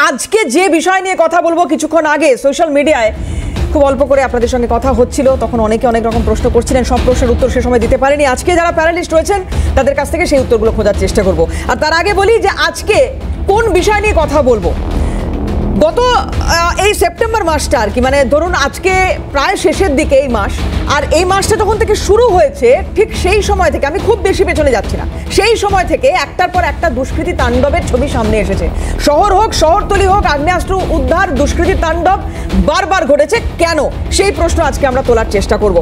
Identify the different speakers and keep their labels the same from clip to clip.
Speaker 1: আজকে যে বিষয় নিয়ে কথা বলবো, কিছুক্ষণ আগে সোশ্যাল মিডিয়ায় খুব অল্প করে আপনাদের সঙ্গে কথা হচ্ছিল, তখন অনেকে অনেক রকম প্রশ্ন করছিলেন, সব প্রশ্নের উত্তর সে সময় দিতে পারেনি। আজকে যারা প্যানেলিস্ট রয়েছেন তাদের কাছ থেকে সেই উত্তরগুলো খোঁজার চেষ্টা করব। আর তার আগে বলি যে আজকে কোন বিষয় নিয়ে কথা বলবো। গত এই সেপ্টেম্বর মাসটা আর কি, মানে ধরুন আজকে প্রায় শেষের দিকে এই মাস, আর এই মাসটা যখন থেকে শুরু হয়েছে ঠিক সেই সময় থেকে, আমি খুব বেশি পেছনে যাচ্ছি না, সেই সময় থেকে একটার পর একটা দুষ্কৃতী তাণ্ডবের ছবি সামনে এসেছে। শহর হোক, শহরতলি হোক, আগ্নেয়াস্ত্র উদ্ধার, দুষ্কৃতী তাণ্ডব বারবার ঘটেছে। কেন, সেই প্রশ্ন আজকে আমরা তোলার চেষ্টা করব।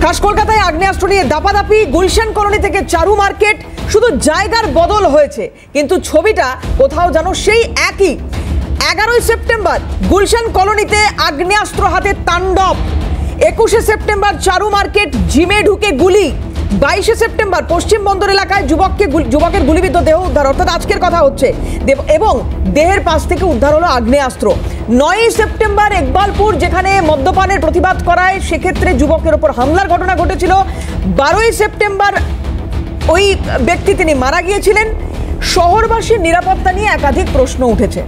Speaker 1: খাস কলকাতায় আগ্নেয়াস্ত্র নিয়ে দাপাদাপি, গুলশান কলোনি থেকে চারু মার্কেট, শুধু জায়গার বদল হয়েছে কিন্তু ছবিটা কোথাও যেন সেই একই। 11ই সেপ্টেম্বর গুলশান কলোনিতে আগ্নেয়াস্ত্র হাতে তাণ্ডব, 21শে সেপ্টেম্বর চারু মার্কেট জিমে ঢুকে গুলি, 22শে সেপ্টেম্বর পশ্চিম বন্দর এলাকায় যুবকের গুলিবিদ্ধ দেহ উদ্ধার, অর্থাৎ আজকের কথা হচ্ছে, এবং দেহের পাশ থেকে উদ্ধার হলো আগ্নেয়াস্ত্র। 9ই সেপ্টেম্বর ইকবালপুর, যেখানে মদ্যপানের প্রতিবাদ করায় সেক্ষেত্রে যুবকের ওপর হামলার ঘটনা ঘটেছিল। 12ই সেপ্টেম্বর ওই ব্যক্তি তিনি মারা গিয়েছিলেন। শহরবাসীর নিরাপত্তা নিয়ে একাধিক প্রশ্ন উঠেছে,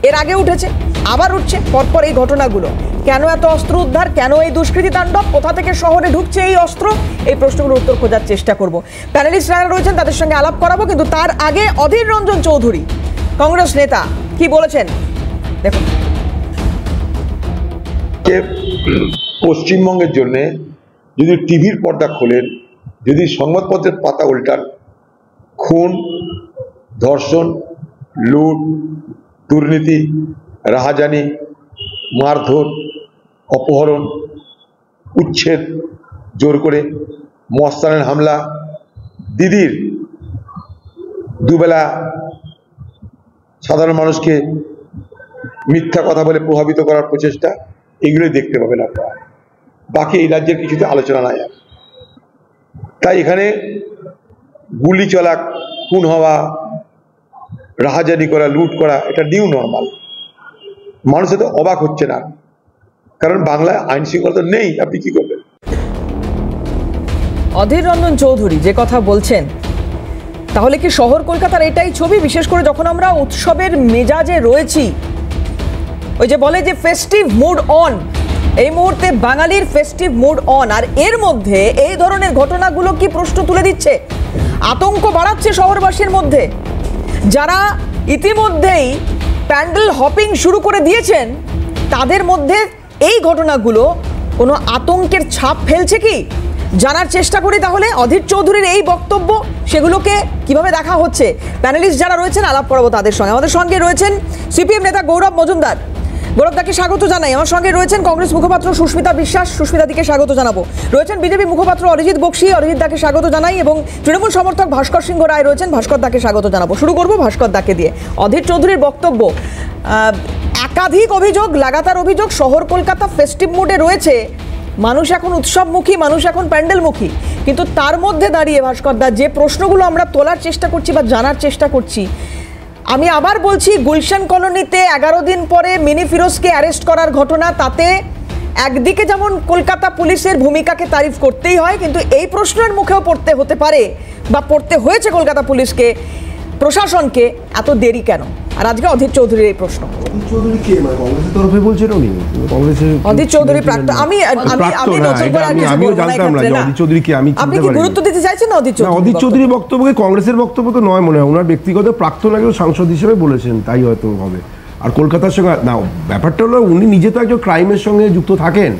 Speaker 1: এর আগে উঠেছে, আবার উঠছে পরপর এই ঘটনাগুলো। কেন এত অস্ত্র উদ্ধার, কেন এই দুষ্কৃতী তাণ্ডব, কোথা থেকে শহরে ঢুকছে এই অস্ত্র, এই প্রশ্নগুলোর উত্তর খোঁজার চেষ্টা করব। প্যানেলিস্টরা রয়েছেন, তাদের সঙ্গে আলাপ করাবো, কিন্তু তার আগে অধীর রঞ্জন চৌধুরী কংগ্রেস নেতা কি বলেছেন দেখুন।
Speaker 2: পশ্চিমবঙ্গের জন্য যদি টিভির পর্দা খোলেন, যদি সংবাদপত্রের পাতা উল্টান, খুন, ধর্ষণ, লুট, দুর্নীতি, রাহাজানি, মারধর, অপহরণ, উচ্ছেদ, জোর করে মস্তানের হামলা, দিদির দুবেলা সাধারণ মানুষকে মিথ্যা কথা বলে প্রভাবিত করার প্রচেষ্টা, এগুলোই দেখতে পাবেন আপনারা। বাকি এই রাজ্যের কিছুতে আলোচনা নাই। তাই এখানে গুলি চলা, খুন হওয়া, রাহাজানি করা, লুট করা, এটা নিউ নর্মাল। মানুষ তো অবাক হচ্ছে না, কারণ বাংলায় আইন শৃঙ্খলা নেই, আপনি কি করবেন?
Speaker 1: অধীর রঞ্জন চৌধুরী যে কথা বলছেন, তাহলে কি শহর কলকাতার এটাই ছবি? বিশেষ করে যখন আমরা উৎসবের মেজাজে রয়েছি, ওই যে বলে যে ফেস্টিভ মুড অন, এই মুহূর্তে বাঙালির ফেস্টিভ মুড অন, আর এর মধ্যে এই ধরনের ঘটনাগুলো কি প্রশ্ন তুলে দিচ্ছে, আতঙ্ক বাড়াচ্ছে শহরবাসীর মধ্যে। যারা ইতিমধ্যেই প্যান্ডেল হপিং শুরু করে দিয়েছেন তাদের মধ্যে এই ঘটনাগুলো কোনো আতঙ্কের ছাপ ফেলছে কি, জানার চেষ্টা করি। তাহলে অধীর চৌধুরীর এই বক্তব্য, সেগুলোকে কিভাবে দেখা হচ্ছে, প্যানেলিস্ট যারা রয়েছেন আলাপ করাবো তাদের সঙ্গে। আমাদের সঙ্গে রয়েছেন সিপিএম নেতা গৌরব মজুমদার, গৌরবদাকে স্বাগত জানাই। আমার সঙ্গে রয়েছেন কংগ্রেস মুখপাত্র সুস্মিতা বিশ্বাস, সুস্মিতাদিকে স্বাগত জানাবো। রয়েছেন বিজেপি মুখপাত্র অরিজিৎ বক্সি, অরিজিৎদাকে স্বাগত জানাই, এবং তৃণমূল সমর্থক ভাস্কর সিংহ রায় রয়েছেন, ভাস্কর দাকে স্বাগত জানাবো। শুরু করবো ভাস্কর দাকে দিয়ে। অধীর চৌধুরীর বক্তব্য, একাধিক অভিযোগ, লাগাতার অভিযোগ, শহর কলকাতা ফেস্টিভ মুডে রয়েছে, মানুষ এখন উৎসবমুখী, মানুষ এখন প্যান্ডেলমুখী, কিন্তু তার মধ্যে দাঁড়িয়ে ভাস্কর দা যে প্রশ্নগুলো আমরা তোলার চেষ্টা করছি বা জানার চেষ্টা করছি, আমি আবার বলছি, গুলশান কলোনিতে 11 দিন পরে মিনি ফিরোজকে অ্যারেস্ট করার ঘটনা, তাতে একদিকে যেমন কলকাতা পুলিশের ভূমিকাকে তারিফ করতেই হয়, কিন্তু এই প্রশ্নের মুখেও পড়তে হতে পারে বা পড়তে হয়েছে কলকাতা পুলিশকে, প্রশাসনকে, এত দেরি কেন? আর আজকে অধীর চৌধুরীর এই প্রশ্ন।
Speaker 3: চৌধুরী কে, মানে কংগ্রেসের তরফে বলছেন উনি? কংগ্রেসের
Speaker 1: অধীর চৌধুরী প্রাক্তন, আমিও জানতাম না যে অধীর চৌধুরী কি, আমি আপনি কি গুরুত্ব দিতে চাইছেন না অধীর চৌধুরী?
Speaker 3: অধীর চৌধুরীর বক্তব্যকে কংগ্রেসের বক্তব্য তো নয় মনে হয়, ওনার ব্যক্তিগত প্রাক্তন একজন সাংসদ হিসেবে বলেছেন, তাই হয়তো হবে। আর কলকাতার সঙ্গে না, ব্যাপারটা হলো উনি নিজে তো একজন ক্রাইমের সঙ্গে যুক্ত থাকেন,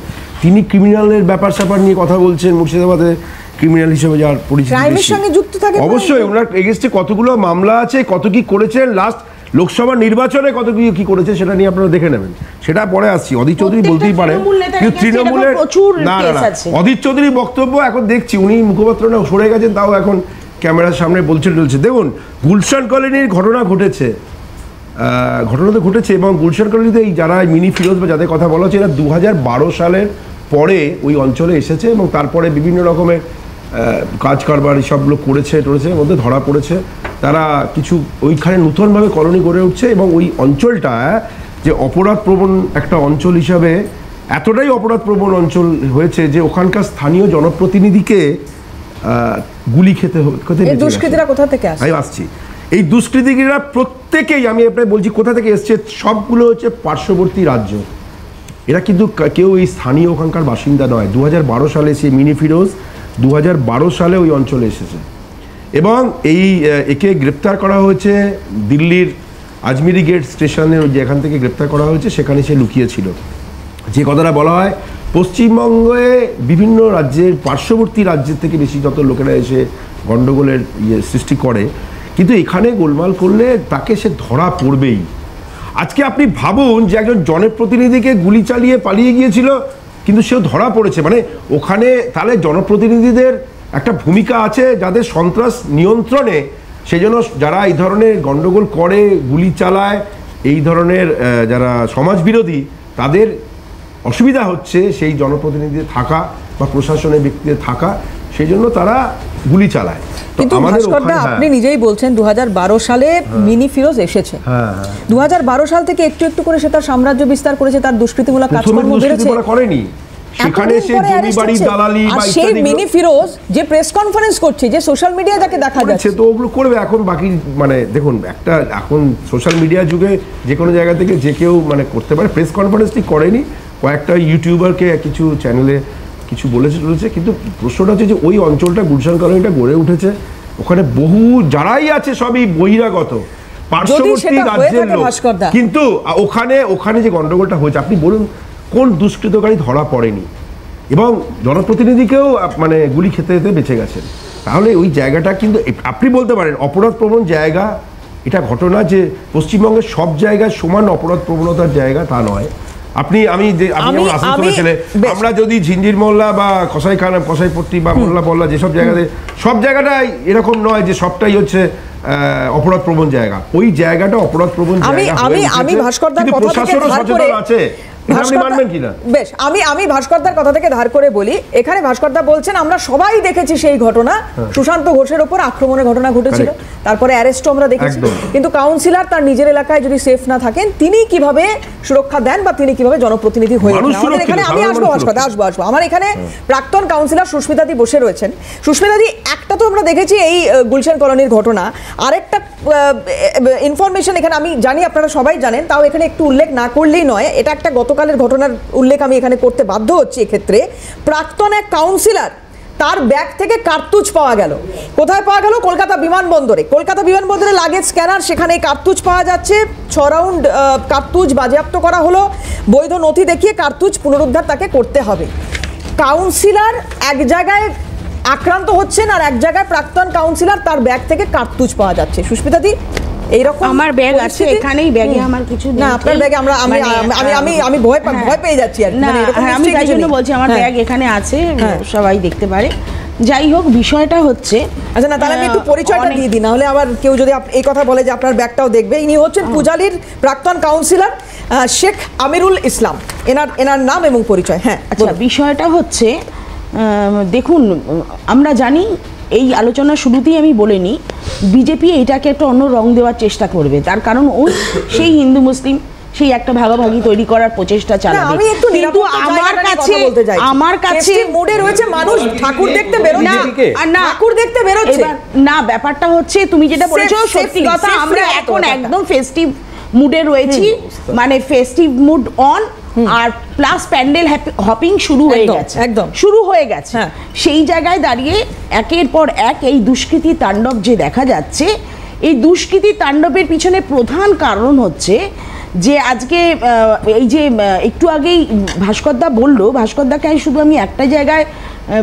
Speaker 3: তিনি ক্রিমিনালের ব্যাপার স্যাপার নিয়ে কথা বলছেন, মুর্শিদাবাদে ক্রিমিনাল হিসেবে যার পরিচিতি,
Speaker 1: ক্রাইমের সঙ্গে যুক্ত থাকেন
Speaker 3: অবশ্যই। ওনার এগেইনস্টে কতগুলো মামলা আছে, কত কি করেছেন, লাস্ট লোকসভা নির্বাচনে কত কি করেছে সেটা নিয়ে আপনারা দেখে নেবেন, সেটা পরে আসছি। অধীর চৌধুরী বলতেই পারেন, কিন্তু তৃণমূলের না, অধীর চৌধুরীর বক্তব্য এখন দেখছি উনি মুখপাত্র না সরে গেছেন, তাও এখন ক্যামেরার সামনে বলছেন। দেখুন, গুলশান কলোনির ঘটনা ঘটেছে, ঘটনা তো ঘটেছে, এবং গুলশান কলোনিতে এই যারা মিনি ফিরোজ বা যাদের কথা বলা হচ্ছে, এরা 2012 সালের পরে ওই অঞ্চলে এসেছে, এবং তারপরে বিভিন্ন রকমের কাজ কারবার সবগুলো করেছে মধ্যে ধরা পড়েছে। তারা কিছু ওইখানে নতুনভাবে কলোনি গড়ে উঠছে, এবং ওই অঞ্চলটা যে অপরাধপ্রবণ একটা অঞ্চল হিসাবে, এতটাই অপরাধপ্রবণ অঞ্চল হয়েছে যে ওখানকার স্থানীয় জনপ্রতিনিধিকে গুলি খেতে
Speaker 1: দুষ্কৃতীরা কোথা থেকে আসছে
Speaker 3: আসছি। এই দুষ্কৃতিকারীরা প্রত্যেকেই, আমি আপনাকে বলছি কোথা থেকে এসছে, সবগুলো হচ্ছে পার্শ্ববর্তী রাজ্য। এরা কিন্তু কেউ এই স্থানীয় ওখানকার বাসিন্দা নয়। 2012 সালে সে মিনি ফিরোজ 2012 সালে ওই অঞ্চলে এসেছে এবং একে গ্রেপ্তার করা হয়েছে দিল্লির আজমিরি গেট স্টেশনে, যেখান থেকে গ্রেপ্তার করা হয়েছে সেখানে সে লুকিয়েছিল। যে কথাটা বলা হয়, পশ্চিমবঙ্গে বিভিন্ন রাজ্যের পার্শ্ববর্তী রাজ্যের থেকে বেশি যত লোকেরা এসে গণ্ডগোলের সৃষ্টি করে, কিন্তু এখানে গোলমাল করলে তাকে সে ধরা পড়বেই। আজকে আপনি ভাবুন যে একজন জনপ্রতিনিধিকে গুলি চালিয়ে পালিয়ে গিয়েছিল, কিন্তু সেও ধরা পড়েছে। মানে ওখানে তাহলে জনপ্রতিনিধিদের একটা ভূমিকা আছে যাদের সন্ত্রাস নিয়ন্ত্রণে, সেই জন্য যারা এই ধরনের গণ্ডগোল করে, গুলি চালায়, এই ধরনের যারা সমাজবিরোধী, তাদের অসুবিধা হচ্ছে সেই জনপ্রতিনিধিদের থাকা বা প্রশাসনের ব্যক্তিদের থাকা, সেই জন্য তারা গুলি চালায়।
Speaker 1: কিন্তু ভাস্করদা, আপনি নিজেই বলছেন 2012 সালে মিনি ফিরোজ এসেছে। 2012 সাল থেকে একটু একটু করে সে তার সাম্রাজ্য বিস্তার করেছে, তার দুষ্কৃতিমূলক কাজকর্ম বেড়েছে।
Speaker 3: করেনি সেখানে সে জমি বাড়ি দালালি বা
Speaker 1: সেই মিনি ফিরোজ যে প্রেস কনফারেন্স করছে, যে সোশ্যাল মিডিয়ায় তাকে দেখা যাচ্ছে,
Speaker 3: তো ওগুলো করবে। এখন বাকি মানে দেখুন, একটা এখন সোশ্যাল মিডিয়া যুগে যে কোনো জায়গা থেকে যে কেউ মানে করতে পারে। প্রেস কনফারেন্সটি করেনি, কয়েকটা ইউটিউবারকে কিছু চ্যানেলে কিছু বলেছে, কিন্তু প্রশ্নটা হচ্ছে যে ওই অঞ্চলটা, গুলশান কলোনিটা গড়ে উঠেছে, ওখানে বহু যারাই আছে সবই বহিরাগত পার্শ্ববর্তী রাজ্যের লোক, কিন্তু ওখানে যে গন্ডগোলটা হয়েছে, আপনি বলুন কোন দুষ্কৃতকারী ধরা পড়েনি এবং জনপ্রতিনিধিকেও মানে গুলি খেতে খেতে বেঁচে গেছেন। তাহলে ওই জায়গাটা কিন্তু আপনি বলতে পারেন অপরাধ প্রবণ জায়গা। এটা ঘটনা যে পশ্চিমবঙ্গের সব জায়গায় সমান অপরাধ প্রবণতার জায়গা তা নয়। আমরা যদি ঝিঞ্জির মোল্লা বা কসাইপট্টি বা মোল্লা যেসব জায়গাতে, সব জায়গাটাই এরকম নয় যে সবটাই হচ্ছে অপরাধ প্রবণ জায়গা। ওই জায়গাটা অপরাধ প্রবণ জায়গা।
Speaker 1: আমি ভাস্করদার কথা থেকে ধার করে
Speaker 3: আছে,
Speaker 1: বেশ আমি ভাস্করদার কথা থেকে ধার করে বলি, এখানে ভাস্করদা বলছেন আমরা সবাই দেখেছি সেই ঘটনা, সুশান্ত ঘোষের উপর আক্রমণের ঘটনা ঘটেছিল, তারপরে অ্যারেস্টও আমরা দেখেছি। কিন্তু কাউন্সিলর তার নিজের এলাকায় যদি সেফ না থাকেন, তিনি কিভাবে সুরক্ষা দেন বা তিনি কিভাবে জনপ্রতিনিধি হয়ে ওঠেন? আমাদের এখানে আমি আসবো ভাস্করদা, আসবো আমার এখানে প্রাক্তন কাউন্সিলর সুস্মিতাদি বসে রয়েছেন। সুস্মিতাদি, একটা তো আমরা দেখেছি এই গুলশান কলোনির ঘটনা, আরেকটা ইনফরমেশন এখানে আমি জানি আপনারা সবাই জানেন, তাও এখানে একটু উল্লেখ না করলেই নয়। এটা একটা গতকালের ঘটনার উল্লেখ আমি এখানে করতে বাধ্য হচ্ছি। এক্ষেত্রে প্রাক্তন এক কাউন্সিলর, তার ব্যাগ থেকে কার্তুজ পাওয়া গেল। কোথায় পাওয়া গেল? কলকাতা বিমানবন্দরে। কলকাতা বিমানবন্দরে লাগেজ স্ক্যানার, সেখানে কার্তুজ পাওয়া যাচ্ছে। 6 রাউন্ড কার্তুজ বাজেয়াপ্ত করা হলো। বৈধ নথি দেখিয়ে কার্তুজ পুনরুদ্ধার তাকে করতে হবে। কাউন্সিলর এক জায়গায় আক্রান্ত হচ্ছেন আর এক জায়গায় প্রাক্তন কাউন্সিলর, তার ব্যাগ থেকে কার্তুজ পাওয়া যাচ্ছে। সুস্মিতাদি, এইরকম
Speaker 4: আমার ব্যাগ আছে এখানেই, ব্যাগে আমার কিছু
Speaker 1: না, আপনার ব্যাগে আমি ভয় পেয়ে যাচ্ছি আর
Speaker 4: না, আমি তাই জন্য বলছি আমার ব্যাগ এখানে আছে, সবাই দেখতে পারে। যাই হোক, বিষয়টা হচ্ছে,
Speaker 1: আচ্ছা না, তাহলে আমি একটু পরিচয়টা দিয়ে দিই, না হলে আবার কেউ যদি এই কথা বলে যে আপনার ব্যাগটাও দেখবে। ইনি হচ্ছেন পূজালির প্রাক্তন কাউন্সিলর শেখ আমিরুল ইসলাম, এনার নাম এবং পরিচয়। হ্যাঁ,
Speaker 4: আচ্ছা, বিষয়টা হচ্ছে দেখুন, আমরা জানি, এই আলোচনা শুরুতেই আমি বলে নিই, বিজেপি এটাকে একটা অন্য রং দেওয়ার চেষ্টা করবে। তার কারণ ওই সেই হিন্দু মুসলিম সেই একটা ভাগাভাগি তৈরি করার প্রচেষ্টা চালাবে। কিন্তু আমার কাছে
Speaker 1: মুডে রয়েছে মানুষ, ঠাকুর দেখতে বেরোচ্ছে না, ঠাকুর দেখতে বেরোচ্ছে
Speaker 4: না। ব্যাপারটা হচ্ছে তুমি যেটা বলেছো সত্যি কথা, আমরা এখন একদম ফেস্টিভ মুডে রয়েছি, মানে ফেস্টিভ মুড অন, আর প্লাস প্যান্ডেল হপিং শুরু হয়ে গেছে। সেই জায়গায় দাঁড়িয়ে একের পর এক এই দুষ্কৃতি তাণ্ডব যে দেখা যাচ্ছে, এই দুষ্কৃতি তাণ্ডবের পিছনে প্রধান কারণ হচ্ছে যে আজকে এই যে একটু আগেই ভাস্করদা বললো, ভাস্করদাকে শুধু আমি একটা জায়গায়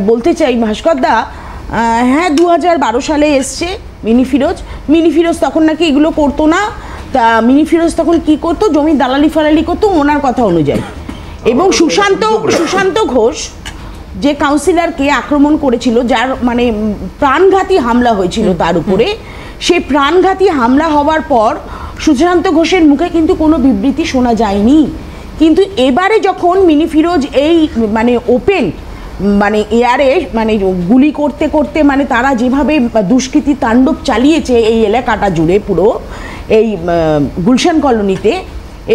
Speaker 4: বলতে চাই, ভাস্করদা হ্যাঁ 2012 সালে এসছে মিনি ফিরোজ তখন নাকি এগুলো করতো না। তা মিনি ফিরোজ তখন কি করতো? জমি দালালি ফালালি করতো ওনার কথা অনুযায়ী। এবং সুশান্ত ঘোষ যে কাউন্সিলরকে আক্রমণ করেছিল, যার মানে প্রাণঘাতী হামলা হয়েছিল তার উপরে, সেই প্রাণঘাতী হামলা হওয়ার পর সুশান্ত ঘোষের মুখে কিন্তু কোনো বিবৃতি শোনা যায়নি। কিন্তু এবারে যখন মিনি ফিরোজ এই মানে ওপেন মানে এয়ারে মানে গুলি করতে করতে মানে তারা যেভাবে দুষ্কৃতি তাণ্ডব চালিয়েছে এই এলাকাটা জুড়ে পুরো এই গুলশান কলোনিতে,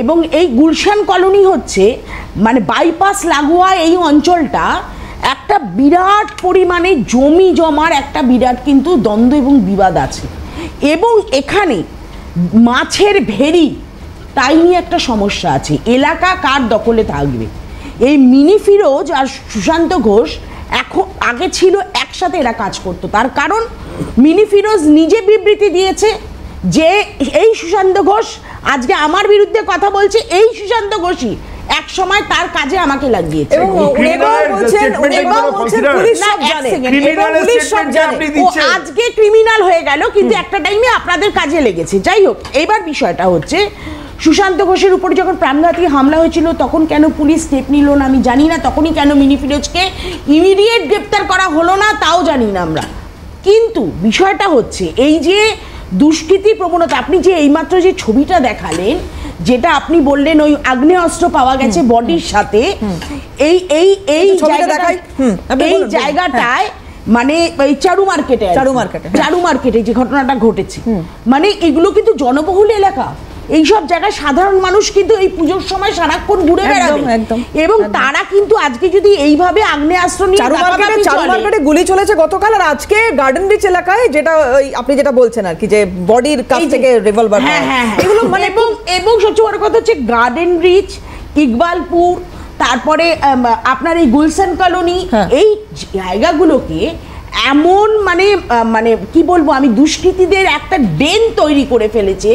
Speaker 4: এবং এই গুলশান কলোনি হচ্ছে মানে বাইপাস লাগোয়া এই অঞ্চলটা একটা বিরাট পরিমাণে জমি জমার একটা বিরাট কিন্তু দ্বন্দ্ব এবং বিবাদ আছে। এবং এখানে মাছের ভেরি তাই নিয়ে একটা সমস্যা আছে, এলাকা কার দখলে থাকবে। এই মিনি ফিরোজ আর সুশান্ত ঘোষ এখন আগে ছিল একসাথে এরা কাজ করতো, তার কারণ মিনি ফিরোজ নিজে বিবৃতি দিয়েছে যে এই সুশান্ত ঘোষ আজকে আমার বিরুদ্ধে কথা বলছে, এই সুশান্ত ঘোষই এক সময় তার কাজে আমাকে লাগিয়েছে। আজকে ক্রিমিনাল হয়ে গেল, কিন্তু একটা টাইমে আপনাদের কাজে লেগেছে। যাই হোক, এইবার বিষয়টা হচ্ছে সুশান্ত ঘোষের উপরে যখন প্রাণঘাতী হামলা হয়েছিল তখন কেন পুলিশ স্টেপ নিল না আমি জানি না, তখনই কেন মিনি ফিরোজকে ইমিডিয়েট গ্রেপ্তার করা হলো না তাও জানি না আমরা। কিন্তু বিষয়টা হচ্ছে এই যে দুষ্কৃতি প্রবণতা, আপনি যে এইমাত্র যে ছবিটা দেখালেন, যেটা আপনি বললেন ওই আগ্নেয়াস্ত্র পাওয়া গেছে বডির সাথে, এই এই এই জায়গাটায় মানে এই চারু মার্কেটে যে ঘটনাটা ঘটেছে, মানে এগুলো কিন্তু জনবহুল এলাকা, এইসব জায়গায় সাধারণ মানুষ কিন্তু এই পুজোর সময় সারাক্ষণ ঘুরে বেড়াবে এবং তারা কিন্তু আজকে যদি এইভাবে আগ্নেয়াস্ত্র নিয়ে
Speaker 1: চারু মার্কেটে গুলি চলেছে গতকাল, আর আজকে গার্ডেন রিচ এলাকায় যেটা আপনি যেটা বলছেন আর কি, যে বডির কাছ থেকে রিভলভার,
Speaker 4: এগুলো মানে এবং সবচেয়ে বড় কথা হচ্ছে গার্ডেন রিচ, ইকবালপুর, তারপরে আপনার এই গুলশান কলোনি, এই জায়গাগুলোকে এমন মানে মানে কি বলবো আমি, দুষ্কৃতীদের একটা ডেন তৈরি করে ফেলেছে।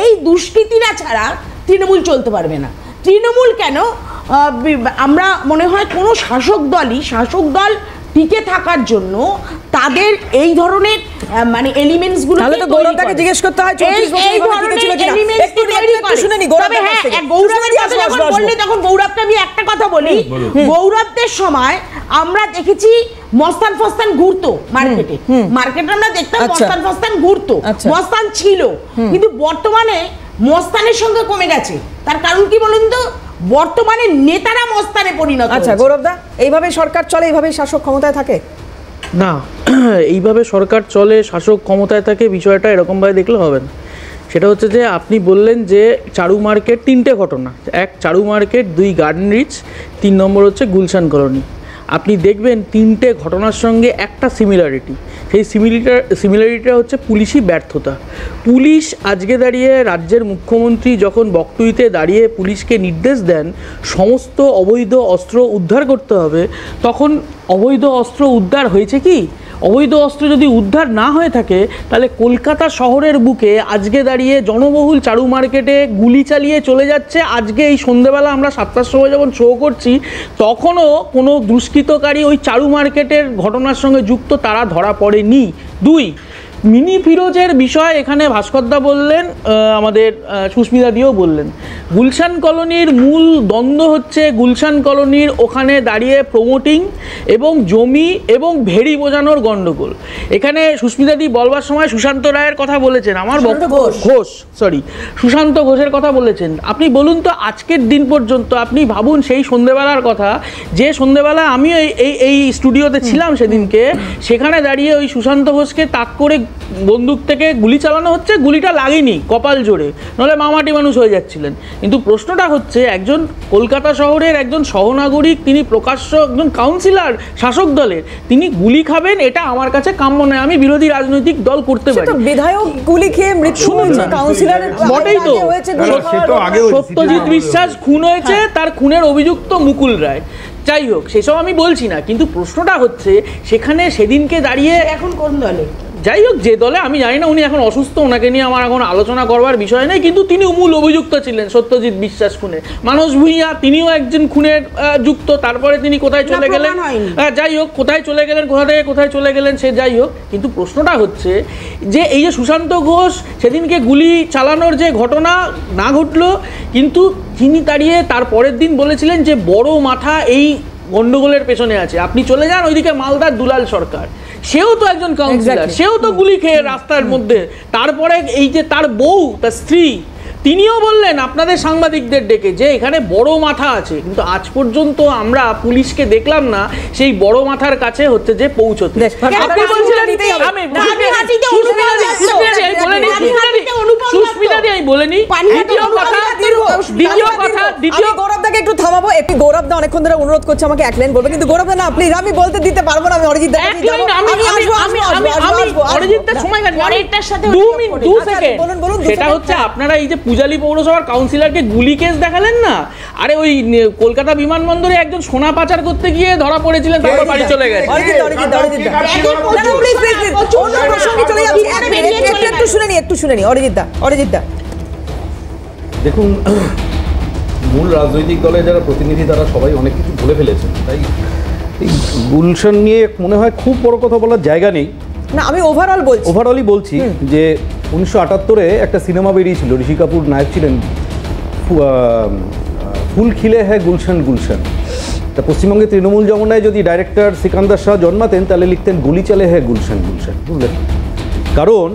Speaker 4: এই দুষ্কৃতীরা ছাড়া তৃণমূল চলতে পারবে না। তৃণমূল কেন, আমরা মনে হয় কোনো শাসক দল টিকে থাকার জন্য তাদের এই ধরনের মানে এলিমেন্টস গুলো,
Speaker 1: তাহলে তো গৌরবদাকে জিজ্ঞেস করতে হয় 34 বছর
Speaker 4: এই ধরনের এলিমেন্টস একটু শুনে নি গৌরবের কাছে। গৌরবের কথা যখন বললে তখন গৌরবকে আমি একটা কথা বলি, গৌরবদের সময় আমরা দেখেছি মস্তান ফস্তান ঘুরতো মার্কেটে, আমরা দেখতাম মস্তান ফস্তান ঘুরতো, মস্তান ছিল, কিন্তু বর্তমানে মস্তানের সংখ্যা কমে গেছে। তার কারণ কি বলুন তো, বর্তমানে নেতারা মস্তানে পরিণত।
Speaker 1: আচ্ছা গৌরবদা, এইভাবে সরকার চলে, এইভাবে শাসক ক্ষমতায় থাকে
Speaker 5: না? এইভাবে সরকার চলে, শাসক ক্ষমতায় থাকে, বিষয়টা এরকমভাবে দেখলে হবে না। সেটা হচ্ছে যে আপনি বললেন যে চারু মার্কেট, তিনটে ঘটনা, এক চারু মার্কেট, দুই গার্ডেন রিচ, 3 নম্বর হচ্ছে গুলশান কলোনি। আপনি দেখবেন তিনটে ঘটনার সঙ্গে একটা সিমিলারিটি, সেই সিমিলারিটিটা হচ্ছে পুলিশি ব্যর্থতা। পুলিশ আজকে দাঁড়িয়ে, রাজ্যের মুখ্যমন্ত্রী যখন বক্তব্যে দাঁড়িয়ে পুলিশকে নির্দেশ দেন সমস্ত অবৈধ অস্ত্র উদ্ধার করতে হবে, তখন অবৈধ অস্ত্র উদ্ধার হয়েছে কি? অবৈধ অস্ত্র যদি উদ্ধার না হয়ে থাকে তাহলে কলকাতা শহরের বুকে আজকে দাঁড়িয়ে জনবহুল চারু মার্কেটে গুলি চালিয়ে চলে যাচ্ছে। আজকে এই সন্ধ্যেবেলা আমরা 7টার সময় যখন শো করছি তখনও কোনো দুষ্কৃতকারী ওই চারু মার্কেটের ঘটনার সঙ্গে যুক্ত তারা ধরা পড়েনি। 2, মিনি ফিরোজের বিষয় এখানে ভাস্করদা বললেন, আমাদের সুস্মিতা দিও বললেন, গুলশান কলোনির মূল দ্বন্দ্ব হচ্ছে গুলশান কলোনির ওখানে দাঁড়িয়ে প্রমোটিং এবং জমি এবং ভেড়ি বোঝানোর গণ্ডগোল। এখানে সুস্মিতা দি বলবার সময় সুশান্ত রায়ের কথা বলেছেন, সুশান্ত ঘোষের কথা বলেছেন। আপনি বলুন তো আজকের দিন পর্যন্ত আপনি ভাবুন সেই সন্ধ্যেবেলার কথা, যে সন্ধ্যেবেলা আমি এই স্টুডিওতে ছিলাম সেদিনকে, সেখানে দাঁড়িয়ে ওই সুশান্ত ঘোষকে তাক করে বন্দুক থেকে গুলি চালানো হচ্ছে, গুলিটা লাগেনি, কপাল জোরে, নাহলে মামাটি মানুষ হয়ে যাচ্ছিলেন। কিন্তু প্রশ্নটা হচ্ছে একজন কলকাতা শহরের একজন সহনাগরিক, তিনি প্রকাশ্য একজন কাউন্সিলর শাসক দলের, তিনি গুলি খাবেন, এটা আমার কাছে কাম্য নয়। আমি বিরোধী রাজনৈতিক দল করতে পারি,
Speaker 1: বিধায়ক গুলি খেয়ে মৃত্যু হয়েছে, কাউন্সিলরের
Speaker 5: বটেই তো, সত্যজিৎ বিশ্বাস খুন হয়েছে, তার খুনের অভিযুক্ত মুকুল রায়। যাই হোক, সেসব আমি বলছি না, কিন্তু প্রশ্নটা হচ্ছে সেখানে সেদিনকে দাঁড়িয়ে
Speaker 4: এখন কোন দলে,
Speaker 5: যাই হোক যে দলে আমি জানি না, উনি এখন অসুস্থ, ওনাকে নিয়ে আমার এখন আলোচনা করবার বিষয় নেই, কিন্তু তিনি মূল অভিযুক্ত ছিলেন সত্যজিৎ বিশ্বাস খুনে। মানস ভূঁইয়া তিনিও একজন খুনের যুক্ত, তারপরে তিনি কোথায় চলে গেলেন, যাই হোক কোথায় চলে গেলেন, কোথা থেকে কোথায় চলে গেলেন সে যাই হোক। কিন্তু প্রশ্নটা হচ্ছে যে এই যে সুশান্ত ঘোষ সেদিনকে গুলি চালানোর যে ঘটনা না ঘটলো, কিন্তু তিনি দাঁড়িয়ে তার পরের দিন বলেছিলেন যে বড় মাথা এই গন্ডগোলের পেছনে আছে। আপনি চলে যান ওইদিকে মালদার দুলাল সরকার, সেও তো একজন কাউন্সিলর, সেও তো গুলি খেয়ে রাস্তার মধ্যে। তারপরে এই যে তার বউ, তার স্ত্রী, তিনিও বললেন আপনাদের সাংবাদিকদের ডেকে যে এখানে বড় মাথা আছে, কিন্তু আজ পর্যন্ত আমরা পুলিশকে দেখলাম না সেই বড় মাথার কাছে হচ্ছে যে পৌঁছতে।
Speaker 1: গৌরবদাকে একটু থামাবো, একটু গৌরব দা অনেকক্ষণ ধরে অনুরোধ করছে আমাকে এক লাইন বলবে, কিন্তু গৌরব দা না প্লিজ, আমি বলতে দিতে পারবো না, আমি অরিজিৎ দা
Speaker 5: সেটা হচ্ছে আপনারা এই যে পূজালী পৌরসভার কাউন্সিলরকে গুলি কেস দেখালেন না, আরে ওই কলকাতা বিমানবন্দরে একজন সোনা পাচার করতে গিয়ে ধরা পড়েছিলেন, তারপর বাড়ি চলে গেছে।
Speaker 1: একটু শুনে নি অরিজিৎ দা।
Speaker 6: দেখুন, মূল রাজনৈতিক দলের যারা প্রতিনিধি তারা সবাই অনেক কিছু বলে ফেলেছেন, তাই এই গুলশান নিয়ে মনে হয় খুব বড় কথা বলার জায়গা নেই।
Speaker 1: না, আমি ওভারঅলই
Speaker 6: বলছি যে 1978-এ একটা সিনেমা বেরিয়েছিল, ঋষি কাপুর নায়ক ছিলেন, ফুল খিলে হ্যাঁ গুলশান গুলশান। তা পশ্চিমবঙ্গে তৃণমূল জমানায় যদি ডাইরেক্টর সিকান্দার শাহ জন্মাতেন তাহলে লিখতেন গুলি চলে হ্যাঁ গুলশান গুলশান, বুঝলেন? কারণ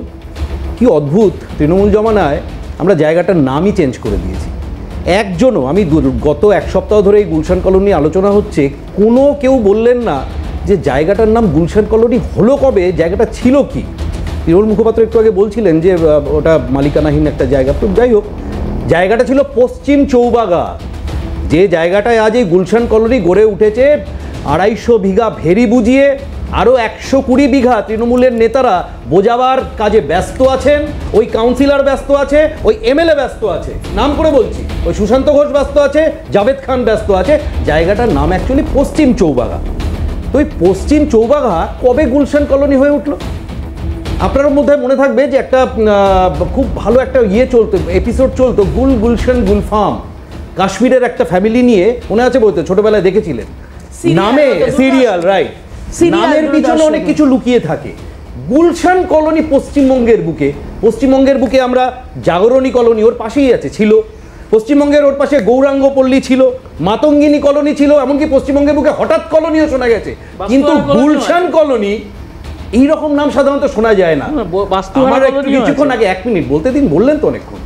Speaker 6: কি অদ্ভুত, তৃণমূল জমানায় আমরা জায়গাটার নামই চেঞ্জ করে দিয়েছি। একজনও, আমি গত এক সপ্তাহ ধরে এই গুলশান কলোনি আলোচনা হচ্ছে, কোনো কেউ বললেন না যে জায়গাটার নাম গুলশান কলোনি হলো কবে, জায়গাটা ছিল কি। তৃণমূল মুখপাত্র একটু আগে বলছিলেন যে ওটা মালিকানাহীন একটা জায়গা, তো যাই হোক, জায়গাটা ছিল পশ্চিম চৌবাগা, যে জায়গাটায় আজ এই গুলশান কলোনি গড়ে উঠেছে। 250 বিঘা ভেরি বুঝিয়ে আরও 120 বিঘা তৃণমূলের নেতারা বোঝাবার কাজে ব্যস্ত আছেন, ওই কাউন্সিলর ব্যস্ত আছে, ওই এমএলএ ব্যস্ত আছে, নাম করে বলছি, ওই সুশান্ত ঘোষ ব্যস্ত আছে, জাভেদ খান ব্যস্ত আছে। জায়গাটার নাম অ্যাকচুয়ালি পশ্চিম চৌবাগা। তো ওই পশ্চিম চৌবাগা কবে গুলশান কলোনি হয়ে উঠলো? আপনার মধ্যে মনে থাকবে যে একটা খুব ভালো একটা চলতো, এপিসোড চলতো, গুলশান গুল ফার্ম, কাশ্মীরের একটা ফ্যামিলি নিয়ে, মনে আছে বলতে, ছোটবেলায় দেখেছিলেন, নামে সিরিয়াল, রাইট, নামের পিছনে অনেক কিছু লুকিয়ে থাকে। গুলশান কলোনি পশ্চিমবঙ্গের বুকে আমরা জাগরণী কলোনি ওর পাশেই আছে, ছিল পশ্চিমবঙ্গের, ওর পাশে গৌরাঙ্গ পল্লী ছিল, মাতঙ্গিনী কলোনি ছিল, এমনকি পশ্চিমবঙ্গের বুকে হঠাৎ কলোনিও শোনা গেছে, কিন্তু গুলশান কলোনি এইরকম নাম সাধারণত শোনা যায় না। আমার কিছুক্ষণ আগে, 1 মিনিট বলতে দিন, বললেন তো অনেকক্ষণ,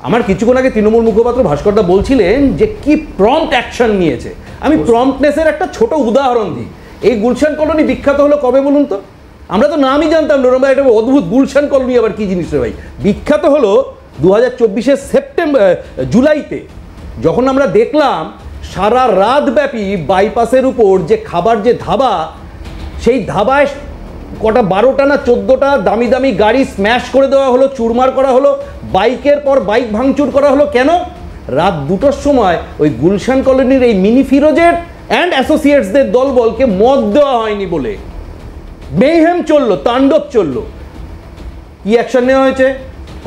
Speaker 6: আমার কিছুক্ষণ আগে তৃণমূল মুখপাত্র ভাস্করদা বলছিলেন যে কি প্রম্পট অ্যাকশন নিয়েছে। আমি প্রম্পটনেসের একটা ছোট উদাহরণ দিই। এই গুলশান কলোনি বিখ্যাত হলো কবে বলুন তো? আমরা তো নামই জানতাম না, এটা অদ্ভুত, গুলশান কলোনি আবার কি জিনিস রে ভাই। বিখ্যাত হলো 2024 জুলাইতে, যখন আমরা দেখলাম সারা রাত ব্যাপী বাইপাসের উপর যে খাবার যে ধাবা, সেই ধাবায় কটা 12টা না 14টা দামি দামি গাড়ি স্ম্যাশ করে দেওয়া হলো, চুরমার করা হলো, বাইকের পর বাইক ভাঙচুর করা হলো। কেন? রাত 2টোর সময় ওই গুলশান কলোনির এই মিনি ফিরোজের অ্যান্ড অ্যাসোসিয়েটসদের দলবলকে মদ দেওয়া হয়নি বলে মেইহেম চললো, তাণ্ডব চললো। কি অ্যাকশন নেওয়া হয়েছে?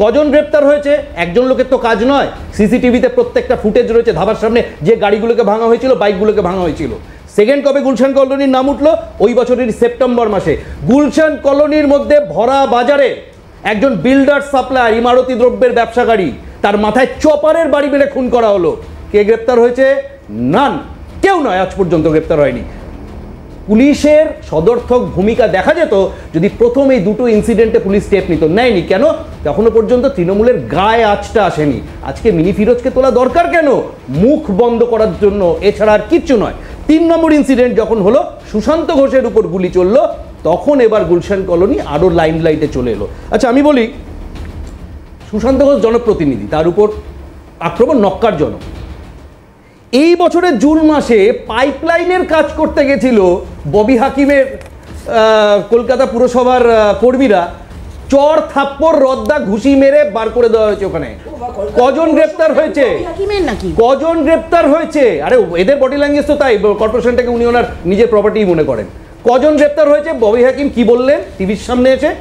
Speaker 6: কজন গ্রেপ্তার হয়েছে? একজন লোকের তো কাজ নয়, সিসিটিভিতে প্রত্যেকটা ফুটেজ রয়েছে, ধাবার সামনে যে গাড়িগুলোকে ভাঙা হয়েছিল, বাইকগুলোকে ভাঙা হয়েছিল। সেকেন্ড কবে গুলশান কলোনির নাম উঠলো? ওই বছরের সেপ্টেম্বর মাসে। গুলশান কলোনির মধ্যে ভরা বাজারে একজন বিল্ডার সাপ্লায়ার, ইমারতি দ্রব্যের ব্যবসাকারী, তার মাথায় চপারের বাড়ি মেরে খুন করা হলো। কে গ্রেপ্তার হয়েছে? নান, কেউ নয়, আজ পর্যন্ত গ্রেপ্তার হয়নি। পুলিশের সদর্থক ভূমিকা দেখা যেত যদি প্রথম এই দুটো ইনসিডেন্টে পুলিশ স্টেপ নিত, নেয়নি। কেন? তখনও পর্যন্ত তৃণমূলের গায়ে আঁচটা আসেনি। আজকে মিনি ফিরোজকে তোলা দরকার কেন? মুখ বন্ধ করার জন্য, এছাড়া আর কিচ্ছু নয়। 3 নম্বর ইনসিডেন্ট যখন হলো, সুশান্ত ঘোষের উপর গুলি চললো, তখন এবার গুলশান কলোনি আরও লাইমলাইটে চলে এলো। আচ্ছা, আমি বলি, সুশান্ত ঘোষ জনপ্রতিনিধি, তার উপর আক্রমণ নক্কারজনক। এই বছরের জুন মাসে পাইপলাইনের কাজ করতে গেছিল ববি হাকিমের কলকাতা পুরসভার কর্মীরা, চর থাপ্পড় রদ্দা ঘুষি মেরে বার করে দেওয়া হয়েছে ওখানে। কজন গ্রেপ্তার হয়েছে? কজন গ্রেপ্তার হয়েছে? আরে এদের বডি ল্যাঙ্গুয়েজ তো তাই, কর্পোরেশনটাকে উনি ওনার নিজের প্রপার্টি মনে করেন। কজন গ্রেপ্তার হয়েছে? ববি হাকিম কি বললেন টিভির সামনে এসে?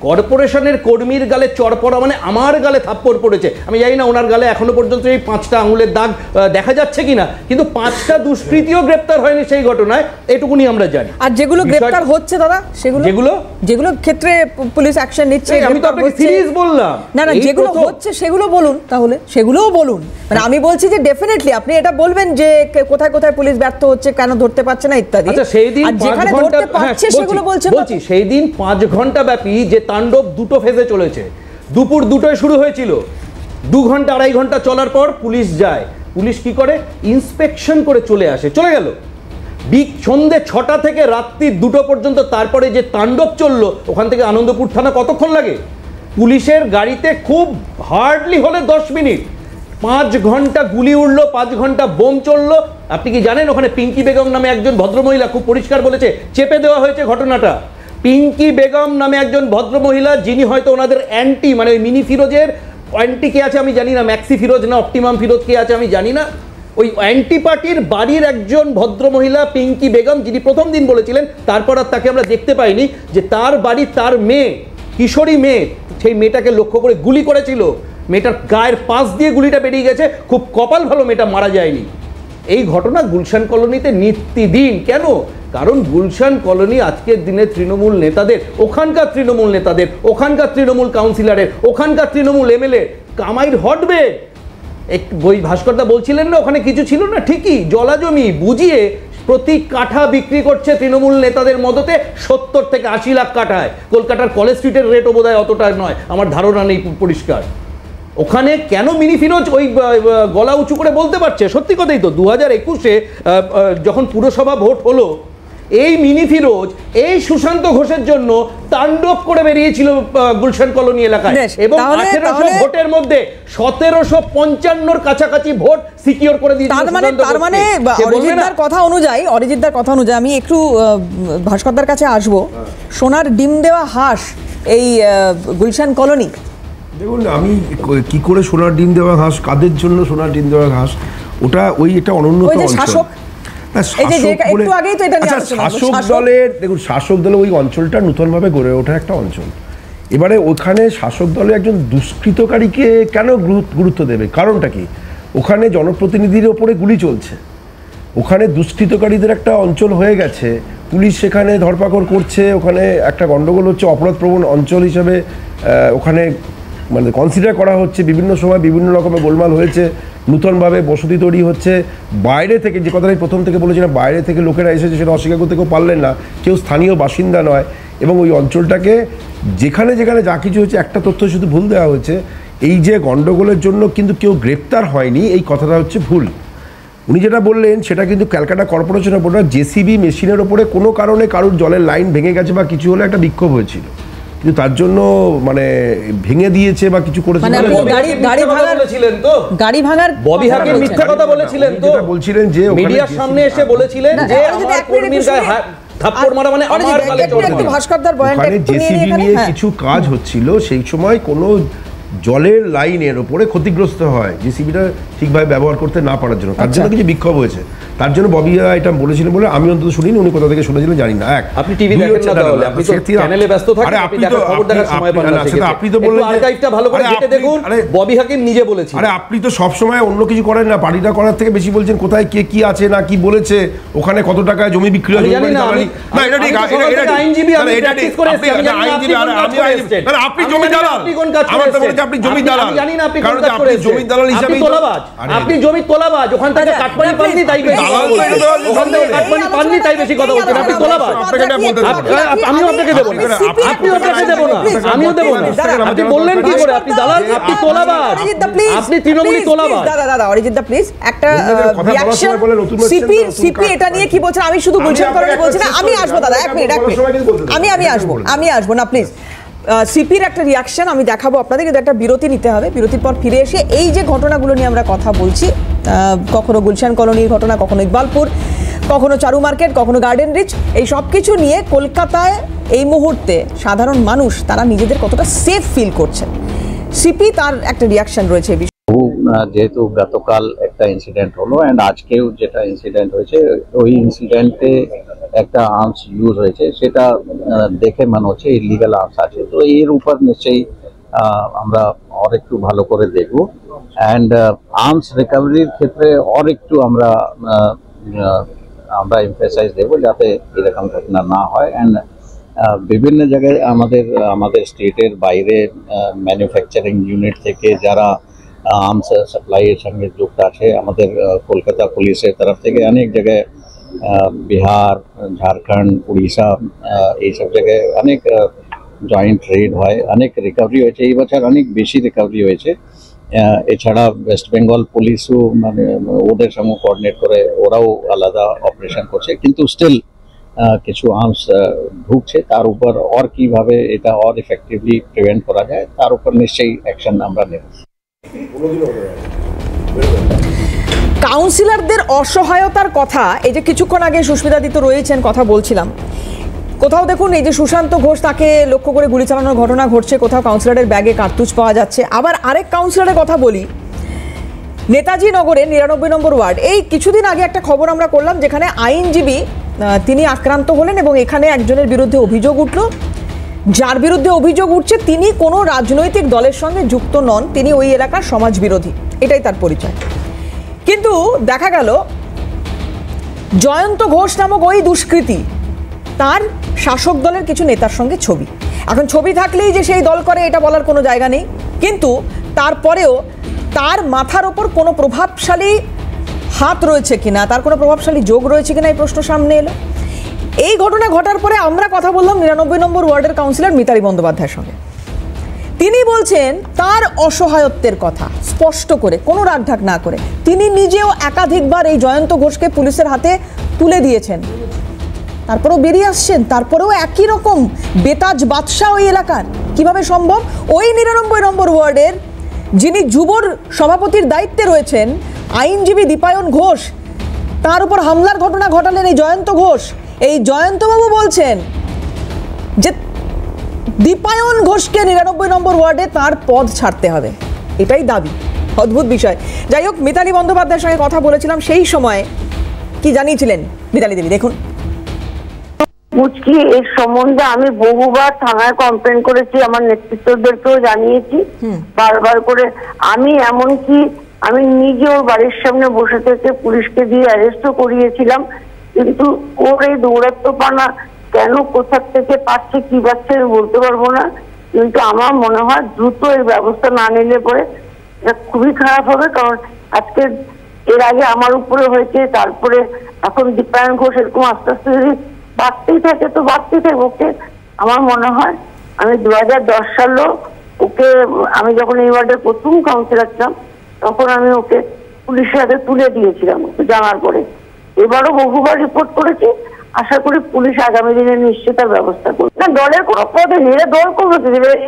Speaker 6: কর্পোরেশনের কর্মীর গালে চড় পড়া মানে আমার গালে থাপ্পড় পড়েছে। আমি জানি না ওনার গালে এখনো পর্যন্ত এই 5টা আঙুলের দাগ দেখা যাচ্ছে কিনা, কিন্তু 5টা দুষ্কৃতীও গ্রেপ্তার হয়নি সেই ঘটনায়, এটুকুনি আমরা জানি।
Speaker 1: আর যেগুলো গ্রেপ্তার হচ্ছে দাদা, যেগুলো ক্ষেত্রে পুলিশ অ্যাকশন নিচ্ছে,
Speaker 6: আমি তো আপনাকে সিরিজ বললাম
Speaker 1: না, যেগুলো হচ্ছে সেগুলো বলুন, তাহলে সেগুলোও বলুন। মানে আমি বলছি যে ডেফিনেটলি আপনি এটা বলবেন যে কোথায় কোথায় পুলিশ ব্যর্থ হচ্ছে, কেন ধরতে পারছে না ইত্যাদি।
Speaker 6: আচ্ছা, সেই দিন
Speaker 1: যেখানে ধরতে পারছে সেগুলো বলছেন।
Speaker 6: বলছি, সেই দিন 5 ঘন্টা ব্যাপী যে তাণ্ডব দুটো ফেজে চলেছে, দুপুর 2টোয় শুরু হয়েছিল, 2 ঘন্টা 2.5 ঘন্টা চলার পর পুলিশ যায়। পুলিশ কি করে? ইন্সপেকশন করে চলে আসে, চলে গেল। সন্ধ্যে 6টা থেকে রাত্রি 2টো পর্যন্ত। তারপরে যে তাণ্ডব চললো, ওখান থেকে আনন্দপুর থানা কতক্ষণ লাগে? পুলিশের গাড়িতে খুব হার্ডলি হলে 10 মিনিট, 5 ঘন্টা গুলি উড়লো, 5 ঘন্টা বোম চললো। আপনি কি জানেন ওখানে পিঙ্কি বেগম নামে একজন ভদ্রমহিলা খুব পরিষ্কার বলেছে, চেপে দেওয়া হয়েছে ঘটনাটা। পিঙ্কি বেগম নামে একজন ভদ্রমহিলা, যিনি হয়তো ওনাদের অ্যান্টি, মানে ওই মিনি ফিরোজের অ্যান্টি কে আছে আমি জানি না, ম্যাক্সি ফিরোজ না অপটিমাম ফিরোজ কে আছে আমি জানি না, ওই অ্যান্টি পার্টির বাড়ির একজন ভদ্রমহিলা পিঙ্কি বেগম, যিনি প্রথম দিন বলেছিলেন, তারপর আর তাকে আমরা দেখতে পাইনি, যে তার বাড়ি তার মেয়ে, কিশোরী মেয়ে, সেই মেয়েটাকে লক্ষ্য করে গুলি করেছিল। মেয়েটার গায়ের পাশ দিয়ে গুলিটা বেরিয়ে গেছে, খুব কপাল ভালো মেয়েটা মারা যায়নি। এই ঘটনা গুলশান কলোনিতে নিত্যদিন। কেন? কারণ গুলশান কলোনি আজকের দিনে তৃণমূল নেতাদের, ওখানকার তৃণমূল নেতাদের, ওখানকার তৃণমূল কাউন্সিলরের, ওখানকার তৃণমূল এমএলএ কামাইয়ের হটবেড। বই ভাস্করদা বলছিলেন না ওখানে কিছু ছিল না, ঠিকই জলাজমি বুঝিয়ে প্রতি কাঠা বিক্রি করছে তৃণমূল নেতাদের মদতে 70 থেকে 80 লাখ কাঠায়। কলকাতার কলেজ স্ট্রিটের রেটও বোধহয় অতটা নয়, আমার ধারণা নেই পরিষ্কার। ওখানে কেন মিনি ফিরোজ ওই গলা উঁচু করে বলতে পারছে? সত্যি কথাই তো, 2021-এ যখন পুরসভা ভোট হলো, এই মিনি ফিরোজ এই সুশান্ত ঘোষের জন্য তাণ্ডব করে বেরিয়েছিল গুলশান কলোনি এলাকায়, এবং 1800 ভোটের মধ্যে 1755-র কাছাকাছি ভোট সিকিউর করে দিয়েছিল।
Speaker 1: তার মানে অরিজিৎদার কথা অনুযায়ী আমি একটু ভাস্করদার কাছে আসবো। সোনার ডিম দেওয়া হাঁস এই গুলশান কলোনি।
Speaker 3: দেখুন, আমি কি করে সোনার ডিম দেওয়া হাঁস, কাদের জন্য সোনার ডিম দেওয়া হাঁস, ওটা ওই এটা অনুন্নত অঞ্চল। শাসক দলের, দেখুন শাসক দলের ওই অঞ্চলটা নতুনভাবে গড়ে ওঠা একটা অঞ্চল। এবারে ওখানে শাসক দলের একজন দুষ্কৃতকারীকে কেন গুরুত্ব দেবে? কারণটা কি? ওখানে জনপ্রতিনিধির ওপরে গুলি চলছে, ওখানে দুষ্কৃতকারীদের একটা অঞ্চল হয়ে গেছে, পুলিশ সেখানে ধরপাকড় করছে, ওখানে একটা গন্ডগোল হচ্ছে, অপরাধপ্রবণ অঞ্চল হিসেবে ওখানে মানে কনসিডার করা হচ্ছে। বিভিন্ন সময় বিভিন্ন রকমের গোলমাল হয়েছে, নূতনভাবে বসতি তৈরি হচ্ছে। বাইরে থেকে, যে কথাটা আমি প্রথম থেকে বলেছিলাম, বাইরে থেকে লোকেরা এসেছে, সেটা অস্বীকার করতে কেউ পারলেন না, কেউ স্থানীয় বাসিন্দা নয়। এবং ওই অঞ্চলটাকে যেখানে যেখানে যা কিছু হয়েছে, একটা তথ্য শুধু ভুল দেওয়া হয়েছে, এই যে গন্ডগোলের জন্য কিন্তু কেউ গ্রেপ্তার হয়নি, এই কথাটা হচ্ছে ভুল। উনি যেটা বললেন সেটা কিন্তু ক্যালকাটা কর্পোরেশনের ওপর, জেসিবি মেশিনের ওপরে কোনো কারণে কারোর জলের লাইন ভেঙে গেছে বা কিছু হলে একটা বিক্ষোভ হয়েছিল, কিন্তু তার জন্য মানে ভেঙে দিয়েছে বা কিছু করেছে
Speaker 1: গাড়ি ভাঙার
Speaker 6: ববি হাকিম মিথ্যা কথা বলেছিলেন তো, বলছিলেন যে মিডিয়ার সামনে এসে বলেছিলেন যে আমার কর্মীর গায়ে থাপ্পড় মারা মানে আমার গালে চড় মারা।
Speaker 1: ভাস্করদার বয়ানটা একটু
Speaker 3: জেসিবি নিয়ে কিছু কাজ হচ্ছিল, সেই সময় কোনো জলের লাইনের ওপরে ক্ষতিগ্রস্ত হয় জেসিবিটা ঠিকভাবে ব্যবহার করতে না পারার জন্য, তার জন্য কিছু বিক্ষোভ হয়েছে। তার জন্য ববি এটা বলেছিলেন বলে আমি অন্তত শুনিনি, উনি কোথা থেকে শুনেছিলেন জানি না।
Speaker 6: আপনি টিভি দেখেন না, তাহলে আপনি তো চ্যানেলে ব্যস্ত থাকেন, আপনি দেখো খবর দেখার সময় পান না। সেটা আপনি তো বললেন আর্কাইভটা ভালো করে ঘেটে দেখুন, ববি হাকিম নিজে বলেছেন।
Speaker 3: আরে আপনি তো সব সময় অন্য কিছু করেন না, পার্টিটা করার থেকে বেশি বলছেন কোথায় কে কি আছে না কি বলেছে, ওখানে কত টাকায় জমি বিক্রি হয়। না এটা ঠিক, এটা আইনজীবী, আমি প্র্যাকটিস করে এসেছি, আমি আইনজীবী, আর আমি আইনজীবী। আরে আপনি জমি দালাল, আমার তো বলছে আপনি জমি দালাল, আমি জানি না আপনি কোন কাজ করেছেন। জমি দালাল হিসেবে তোলাবাজ, আপনি জমি তোলাবাজ, ওখান থেকে কাটপানি পাননি তাই বেশি ওখান থেকে কাটপানি পাননি তাই বেশি কথা বলছেন, আপনি তোলাবাজ। আমিও আপনাকে দেবো না, আপনিও আপনাকে দেবো না, আমিও দেবো না। আপনি বললেন কি করে আপনি দালাল, আপনি তোলাবাজ, আপনি তৃণমূলী তোলাবাজ।
Speaker 1: দাদা অরিজিৎ দা প্লিজ একটা রিঅ্যাকশন। সিপি এটা নিয়ে কি বলছেন? আমি শুধু গুলশান কলোনি বলছি না, আমি আসবো দাদা, এক মিনিট আমি আসবো না প্লিজ। সিপির একটা রিয়াকশন আমি দেখাবো আপনাদের, কিন্তু একটা বিরতি নিতে হবে। বিরতির পর ফিরে এসে এই যে ঘটনাগুলো নিয়ে আমরা কথা বলছি, কখনো গুলশান কলোনির ঘটনা, কখনো ইকবালপুর, কখনো চারু মার্কেট, কখনো গার্ডেন রিচ, এই সব কিছু নিয়ে কলকাতায় এই মুহূর্তে সাধারণ মানুষ তারা নিজেদের কতটা সেফ ফিল করছেন, সিপি তার একটা রিয়াকশন রয়েছে।
Speaker 7: যেহেতু গতকাল একটা ইনসিডেন্ট হলো অ্যান্ড আজকেও যেটা ইনসিডেন্ট হয়েছে, ওই ইনসিডেন্টে একটা আর্মস ইউজ হয়েছে, সেটা দেখে মনে হচ্ছে ইলিগাল আর্মস আছে। তো এর উপর নিশ্চয়ই আমরা আর একটু ভালো করে দেখব, অ্যান্ড আর্মস রিকভারির ক্ষেত্রে আর একটু আমরা এমফাসাইজ দেব যাতে এরকম ঘটনা না হয়। অ্যান্ড বিভিন্ন জায়গায় আমাদের স্টেটের বাইরে ম্যানুফ্যাকচারিং ইউনিট থেকে যারা আর্মস সাপ্লাইয়ের সঙ্গে যুক্ত আছে, আমাদের কলকাতা পুলিশের তরফ থেকে অনেক জায়গায়, বিহার, ঝাড়খণ্ড, উড়িষ্যা, এইসব জায়গায় অনেক জয়েন্ট রেড হয়, অনেক রিকভারি হয়েছে। এই বছর অনেক বেশি রিকভারি হয়েছে। এছাড়া ওয়েস্ট বেঙ্গল পুলিশও মানে ওদের সঙ্গে কোঅর্ডিনেট করে ওরাও আলাদা অপারেশন করছে, কিন্তু স্টিল কিছু আর্মস ঢুকছে। তার উপর আর কিভাবে এটা আর ইফেক্টিভলি প্রিভেন্ট করা যায় তার উপর নিশ্চয়ই অ্যাকশন আমরা নেব।
Speaker 1: কাউন্সিলরদের অসহায়তার কথা, এই যে কিছুক্ষণ আগে সুস্মিতা দি তো রয়েছেন, কথা বলছিলাম, কোথাও দেখুন এই যে সুশান্ত ঘোষ, তাকে লক্ষ্য করে গুলি চালানোর ঘটনা ঘটছে, কোথাও কাউন্সিলরের ব্যাগে কার্তুজ পাওয়া যাচ্ছে। আবার আরেক কাউন্সিলরের কথা বলি, নেতাজি নগরের 99 নম্বর ওয়ার্ড, এই কিছুদিন আগে একটা খবর আমরা করলাম যেখানে আইনজীবী তিনি আক্রান্ত হলেন এবং এখানে একজনের বিরুদ্ধে অভিযোগ উঠল। যার বিরুদ্ধে অভিযোগ উঠছে তিনি কোনো রাজনৈতিক দলের সঙ্গে যুক্ত নন, তিনি ওই এলাকার সমাজ বিরোধী, এটাই তার পরিচয়। কিন্তু দেখা গেল জয়ন্ত ঘোষ নামক ওই দুষ্কৃতী, তার শাসক দলের কিছু নেতার সঙ্গে ছবি। এখন ছবি থাকলেই যে সেই দল করে এটা বলার কোনো জায়গা নেই, কিন্তু তারপরেও তার মাথার ওপর কোনো প্রভাবশালী হাত রয়েছে কিনা, তার কোনো প্রভাবশালী যোগ রয়েছে কিনা, এই প্রশ্ন সামনে এলো। এই ঘটনা ঘটার পরে আমরা কথা বললাম 99 নম্বর ওয়ার্ডের কাউন্সিলর মিতালি বন্দ্যোপাধ্যায়ের সঙ্গে। তিনি বলছেন তার অসহায়ত্বের কথা স্পষ্ট করে, কোনো রাগঢাক না করে। তিনি নিজেও একাধিকবার এই জয়ন্ত ঘোষকে পুলিশের হাতে তুলে দিয়েছেন, তারপরেও বেরিয়ে আসছেন, তারপরেও একই রকম বেতাজ বাদশা ওই এলাকার। কিভাবে সম্ভব? ওই 99 নম্বর ওয়ার্ডের যিনি যুবর সভাপতির দায়িত্বে রয়েছেন, আইনজীবী দীপায়ন ঘোষ, তার উপর হামলার ঘটনা ঘটালেন এই জয়ন্ত ঘোষ। এই জয়ন্তবাবু বলছেন যে দীপায়ন ঘোষকে 99 নম্বর ওয়ার্ডে তার পদ ছাড়তে হবে, এটাই দাবি। অদ্ভুত বিষয়। যাই হোক, মিতালি বন্দ্যোপাধ্যায়ের সঙ্গে কথা বলেছিলাম, সেই সময় কি জানিয়েছিলেন মিতালি দেবী, দেখুন।
Speaker 8: মুচকি এর সম্বন্ধে আমি বহুবার থানায় কমপ্লেন করেছি, আমার নেতৃত্বদেরকেও জানিয়েছি বারবার করে। আমি এমনকি আমি নিজে ওর বাড়ির সামনে বসে থেকে পুলিশকে দিয়ে অ্যারেস্টও করিয়েছিলাম, কিন্তু ওর এই দৌরাত্ম্যপনা কেন কোথা থেকে পাচ্ছে কি পাচ্ছে আমি বলতে পারবো না, কিন্তু আমার মনে হয় দ্রুত এই ব্যবস্থা না নিলে পরে এটা খুবই খারাপ হবে। কারণ আজকে এর আগে আমার উপরে হয়েছে, তারপরে এখন দীপায়ন ঘোষ, এরকম আস্তে আস্তে যদি বাড়তেই থাকে তো বাড়তেই থাকে। ওকে আমার মনে হয়, আমি 2010 সালেও ওকে, আমি যখন এই ওয়ার্ডের প্রথম কাউন্সিলর ছিলাম তখন আমি ওকে পুলিশের হাতে তুলে দিয়েছিলাম জানার পরে। এবারও বহুবার রিপোর্ট করেছি, আশা করি পুলিশ আগামী দিনে নিশ্চয়ই তার ব্যবস্থা করবে। না, দলের কোনো পদে নেই, এরা দল করবে,